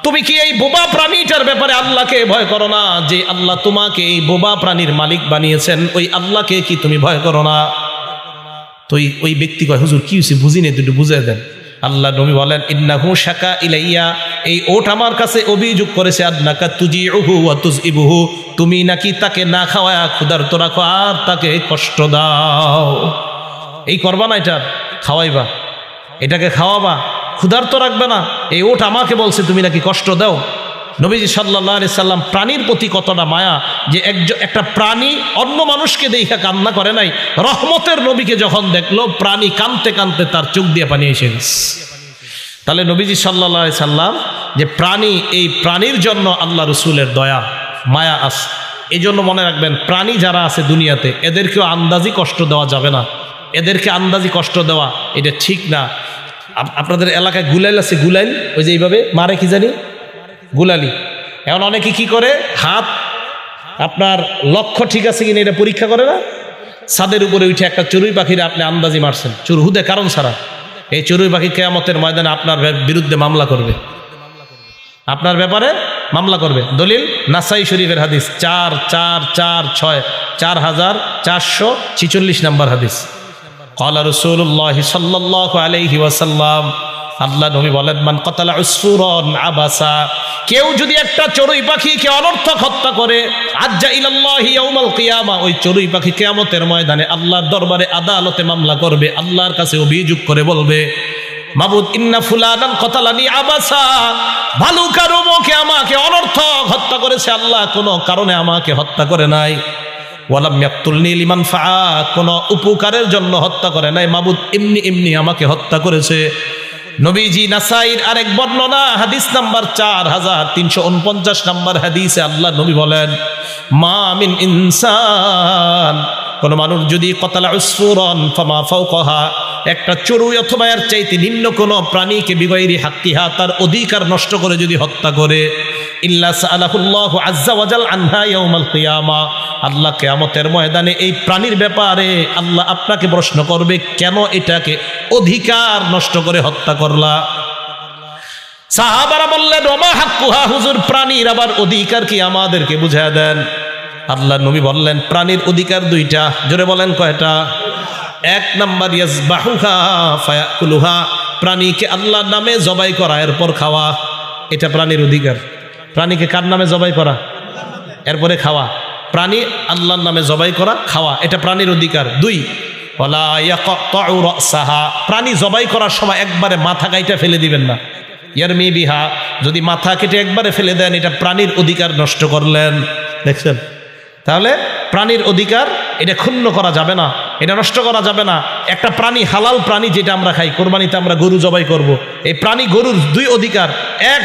Speaker 1: তুমি কি এই বোবা প্রাণীটার ব্যাপারে আল্লাহকে ভয় করো না? যে আল্লাহ তোমাকে এই বোবা প্রাণীর মালিক বানিয়েছেন, ওই আল্লাহকে কি তুমি ভয় করো না? তো ওই ব্যক্তি কয়, হুজুর কি হয়েছে বুঝিনি, একটু বুঝিয়ে দেন। আল্লাহ নবী বলেন ইন্নাহু শাকা ইলাইয়া, এই ওট আমার কাছে অভিযোগ করেছে, আদনাকা তুজিউহু ওয়া তুযইবুহু, তুমি নাকি তাকে না খাওয়ায়া ক্ষুধার্ত রাখো আর তাকে কষ্ট দাও। এই করবা না, এটা খাওয়াইবা, এটাকে খাওয়াবা, ক্ষুধার্ত রাখবে না। এই ওট আমাকে বলছে তুমি নাকি কষ্ট দাও। নবীজি সাল্লাল্লাহু আলাইহি সাল্লাম প্রাণীর প্রতি কতটা মায়া, যে একটা প্রাণী অন্য মানুষকে দেখা কান্না করে নাই, রহমতের নবীকে যখন দেখলো, প্রাণী কাঁদতে কাঁদতে তার চোখ দিয়ে পানি এসে গেছে। তাহলে নবীজি সাল্লাল্লাহু আলাইহি সাল্লাম যে প্রাণী, এই প্রাণীর জন্য আল্লাহ রসুলের দয়া মায়া আছে। এই জন্য মনে রাখবেন, প্রাণী যারা আছে দুনিয়াতে, এদেরকেও আন্দাজি কষ্ট দেওয়া যাবে না। এদেরকে আন্দাজি কষ্ট দেওয়া এটা ঠিক না। আপনাদের এলাকায় গুলাইল আছে, গুলাইল, ওই যে এইভাবে মারে, কি জানি গুলালি। এখন অনেকে কি করে, হাত আপনার লক্ষ্য ঠিক আছে কিনা এটা পরীক্ষা করে না, ছাদের উপরে উঠে একটা চড়ুই পাখিরে আপনি আন্দাজি মারছেন, হুদে কারণ ছাড়া। এই চড়ুই পাখি কিয়ামতের ময়দানে আপনার বিরুদ্ধে মামলা করবে, আপনার ব্যাপারে মামলা করবে। দলিল নাসাই শরীফের হাদিস 4446, 4446 নম্বর হাদিস। ক্বালা রাসূলুল্লাহ সাল্লাল্লাহু আলাইহি ওয়াসাল্লাম, আল্লাহ নবী বলেন মান কাতালা উসফুরান আবাসা, কেউ যদি একটা চড়ুই পাখিকে অনর্থক হত্যা করে, আজ্জা ইলাল্লাহি ইয়াউমাল কিয়ামা, ওই চড়ুই পাখি কিয়ামতের ময়দানে আল্লাহর দরবারে আদালতে মামলা করবে, আল্লাহর কাছে অভিযোগ করে বলবে, মাবুদ ইন্না ফুলানান কাতালানি আবাসা, ভালুকার অমুকে আমাকে অনর্থক হত্যা করেছে, আল্লাহ কোনো কারণে আমাকে হত্যা করে নাই। ওয়ালাম ইয়াকতুলনি লিমান ফাআ, কোনো উপকারের জন্য হত্যা করে নাই, মাবুদ এমনি এমনি আমাকে হত্যা করেছে। নবীজি নাসাইর আরেক বর্ণনা, হাদিস নাম্বার 4349 নম্বর হাদিসে আল্লাহ নবী বলেন, মা মিন ইনসান, কোন মানুষ যদি কতালা উসফুরান ফামা ফাওকাহা, একটা চড়ুই অথবা এর চাইতে নিম্ন কোনো প্রাণীকে বিগাইরি হাক্কিহা, তার অধিকার নষ্ট করে যদি হত্যা করে, ইল্লা সাআলাহুল্লাহু আযজা ওয়া জাল আনহা ইয়াউমাল কিয়ামা, আল্লাহ কিয়ামতের ময়দানে এই প্রাণীর ব্যাপারে আল্লাহ আপনাকে প্রশ্ন করবে, কেন এটাকে অধিকার নষ্ট করে হত্যা করলা? সাহাবারা বললেন ওমা হাক্কুহা, হুজুর প্রাণীর আবার অধিকার কি, আমাদেরকে বুঝায় দেন। আল্লাহ নবী বললেন প্রাণীর অধিকার দুইটা। জোরে বলেন কয়টা? এক নাম্বার ইয়াজবাহুহা ফায়াকুলুহা, প্রাণীকে আল্লাহর নামে জবাই করা এরপর খাওয়া, এটা প্রাণীর অধিকার। প্রাণীকে কার নামে জবাই করা? এরপরে খাওয়া। প্রাণী আল্লাহর নামে জবাই করা, খাওয়া, এটা প্রাণীর অধিকার। 2, ওয়ালা ইয়াকতাউ রাসাহা, প্রাণী জবাই করার সময় একবারে মাথা কাইটা ফেলে দিবেন না। ইয়ারমি বিহা, যদি মাথা কেটে একবারে ফেলে দেন এটা প্রাণীর অধিকার নষ্ট করলেন। দেখছেন? তাহলে প্রাণীর অধিকার এটা ক্ষুণ্ণ করা যাবে না, এটা নষ্ট করা যাবে না। একটা প্রাণী, হালাল প্রাণী যেটা আমরা খাই, কোরবানিতে আমরা গরু জবাই করব, এই প্রাণী গরুর 2 অধিকার। এক,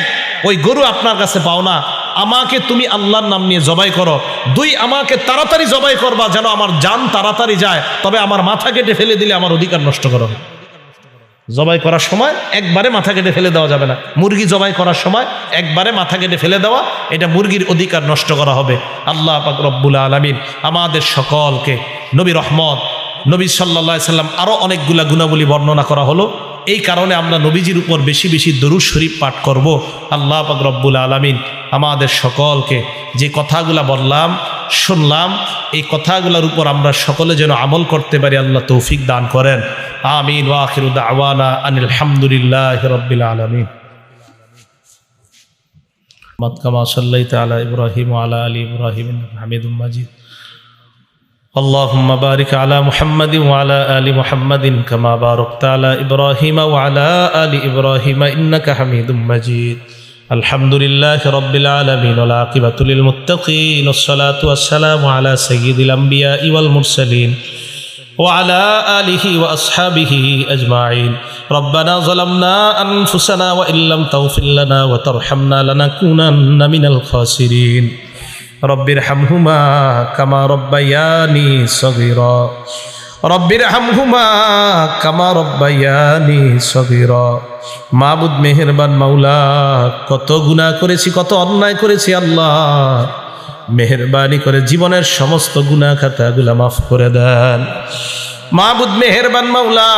Speaker 1: ওই গরু আপনার কাছে পাও না, আমাকে তুমি আল্লাহর নাম নিয়ে জবাই করো। 2, আমাকে তাড়াতাড়ি জবাই করবা যেন আমার জান তাড়াতাড়ি যায়, তবে আমার মাথা কেটে ফেলে দিলে আমার অধিকার নষ্ট করো। জবাই করার সময় একবারে মাথা কেটে ফেলে দেওয়া যাবে না। মুরগি জবাই করার সময় একবারে মাথা কেটে ফেলে দেওয়া, এটা মুরগির অধিকার নষ্ট করা হবে। আল্লাহ পাক রব্বুল আলামিন আমাদের সকলকে, নবী রহমত, নবী সাল্লাল্লাহু আলাইহি সাল্লাম আরও অনেকগুলা গুণাবলী বর্ণনা করা হলো, এই কারণে আমরা নবীজির উপর বেশি বেশি দরুদ শরীফ পাঠ করব। আল্লাহ পাক রব্বুল আলামিন আমাদের সকলকে যে কথাগুলা বললাম, শুনলাম, এই কথাগুলোর উপর আমরা সকলে যেন আমল করতে পারি, আল্লাহ তৌফিক দান করেন। আমিন। ওয়া আখিরু দাওয়ানা আনিল হামদুলিল্লাহি রাব্বিল আলামিন। কামা সাল্লাইতা আলা ইব্রাহিম ওয়া আলা আলি ইব্রাহিম ইন্নাকা হামিদুম মাজিদ। اللهم بارك على محمد وعلى آل محمد كما باركت على إبراهيم وعلى آل إبراهيم إنك حميد مجيد. الحمد لله رب العالمين والعاقبة للمتقين والصلاة والسلام على سيد الأنبياء والمرسلين وعلى آله وأصحابه أجمعين. ربنا ظلمنا أنفسنا وإن لم تغفر لنا وترحمنا لنكونن من الخاسرين. رب ارحمهما كما ربياني صغيرا رب ارحمهما كما ربياني صغيرا. মাবুদ মেহেরবান মাওলা, কত গুনাহ করেছি, কত অন্যায় করেছি, আল্লাহ মেহেরবানি করে জীবনের সমস্ত গুনাহ খাতাগুলা মাফ করে দেন। মাবুদ মেহেরবান মাওলা,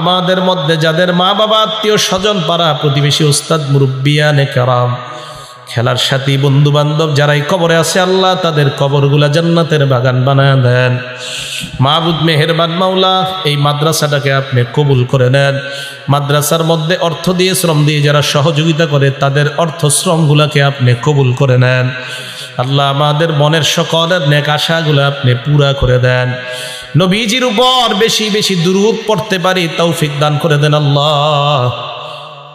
Speaker 1: আমাদের মধ্যে যাদের মা বাবা, আত্মীয় স্বজন, পাড়া প্রতিবেশী, উস্তাদ, মুরব্বিয়ানে কেরাম, খেলার সাথী, বন্ধু বান্ধব যারাই কবরে আছে, আল্লাহ তাদের কবরগুলা জান্নাতের বাগান বানায় দেন। মাবুদ মেহেরবান মাওলা, এই মাদ্রাসাটাকে আপনি কবুল করে নেন। মাদ্রাসার মধ্যে অর্থ দিয়ে, শ্রম দিয়ে যারা সহযোগিতা করে, তাদের অর্থ শ্রমগুলাকে আপনি কবুল করে নেন। আল্লাহ আমাদের মনের সকলের নেক আশাগুলো আপনি পুরা করে দেন। নবীজির উপর বেশি বেশি দুরূদ পড়তে পারি তৌফিক দান করে দেন। আল্লাহ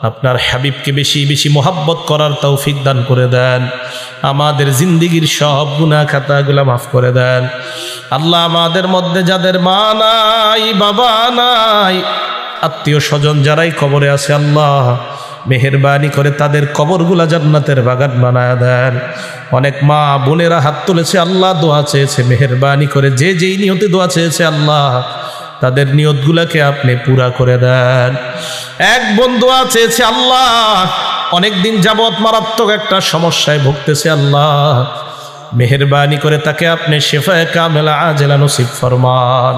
Speaker 1: আপনার হাবিবকে বেশি বেশি মোহাব্বত করার তৌফিক দান করে দেন। আমাদের জিন্দিগির সব গুনাহ খাতাগুলো মাফ করে দেন। আল্লাহ আমাদের মধ্যে যাদের মা নাই, বাবা নাই, আত্মীয় স্বজন যারাই কবরে আছে, আল্লাহ মেহেরবানি করে তাদের কবরগুলা জান্নাতের বাগান বানায় দেন। অনেক মা বোনেরা হাত তুলেছে, আল্লাহ দোয়া চেয়েছে, মেহেরবানি করে যে যেই নিয়তে দোয়া চেয়েছে, আল্লাহ তাদের নিয়তগুলাকে আপনি পুরা করে দেন। এক বন্ধু চেয়েছে, আল্লাহ অনেকদিন যাবৎ মারাত্মক একটা সমস্যায় ভুগতেছে, আল্লাহ মেহেরবানি করে তাকে আপনি শিফায়ে কামেলা আজেলা নসিব ফরমান।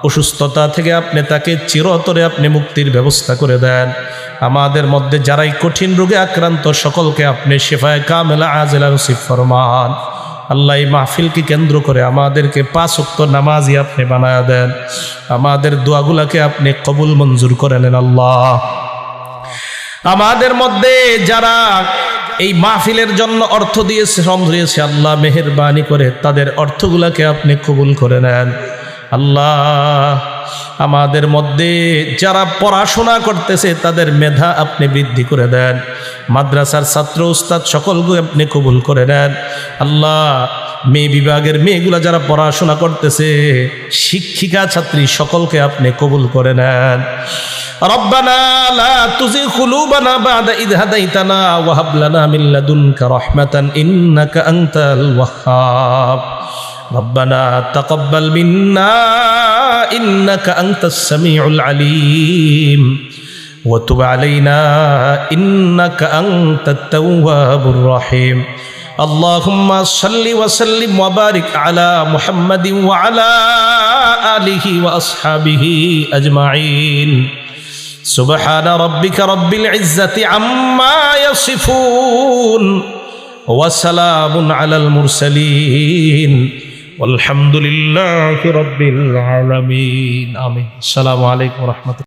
Speaker 1: অসুস্থতা থেকে আপনি তাকে চিরতরে আপনি মুক্তির ব্যবস্থা করে দেন। আমাদের মধ্যে যারাই কঠিন রোগে আক্রান্ত, সকলকে আপনি শিফায়ে কামেলা আজেলা নসিব ফরমান। আল্লাহ এই মাহফিলকে কেন্দ্র করে আমাদেরকে 5 ওয়াক্ত নামাজি আপনি বানায়া দেন। আমাদের দোয়াগুলাকে আপনি কবুল মঞ্জুর করে নেন। আল্লাহ আমাদের মধ্যে যারা এই মাহফিলের জন্য অর্থ দিয়েছে, শ্রম দিয়েছে, আল্লাহ মেহেরবানি করে তাদের অর্থগুলাকে আপনি কবুল করে নেন। আল্লাহ আমাদের মধ্যে যারা পড়াশোনা করতেছে, তাদের মেধা আপনি বৃদ্ধি করে দেন। মাদ্রাসার ছাত্র উস্তাদ সকলকে আপনি কবুল করে নেন। আল্লাহ মেয়ে বিভাগের মেয়েগুলা যারা পড়াশোনা করতেছে, শিক্ষিকা ছাত্রী সকলকে আপনি কবুল করে নেন। রব্বানা লা তুযিগ কুলুবানা বা'দা ইয হাদাইতানা ওয়া হাব লানা মিন লাদুনকা রাহমাতান ইন্নাকা আনতাল ওয়াহ্হাব। ربنا تقبل منا إنك أنت السميع العليم وتب علينا إنك أنت التواب الرحيم. اللهم صل وسلم وبارك على محمد وعلى آله وأصحابه أجمعين. سبحان ربك رب العزة عما يصفون وسلام على المرسلين আলহামদুলিল্লাহি রাব্বিল আলামিন। আমিন। আসসালামু আলাইকুম ওয়া রাহমাতুল্লাহ।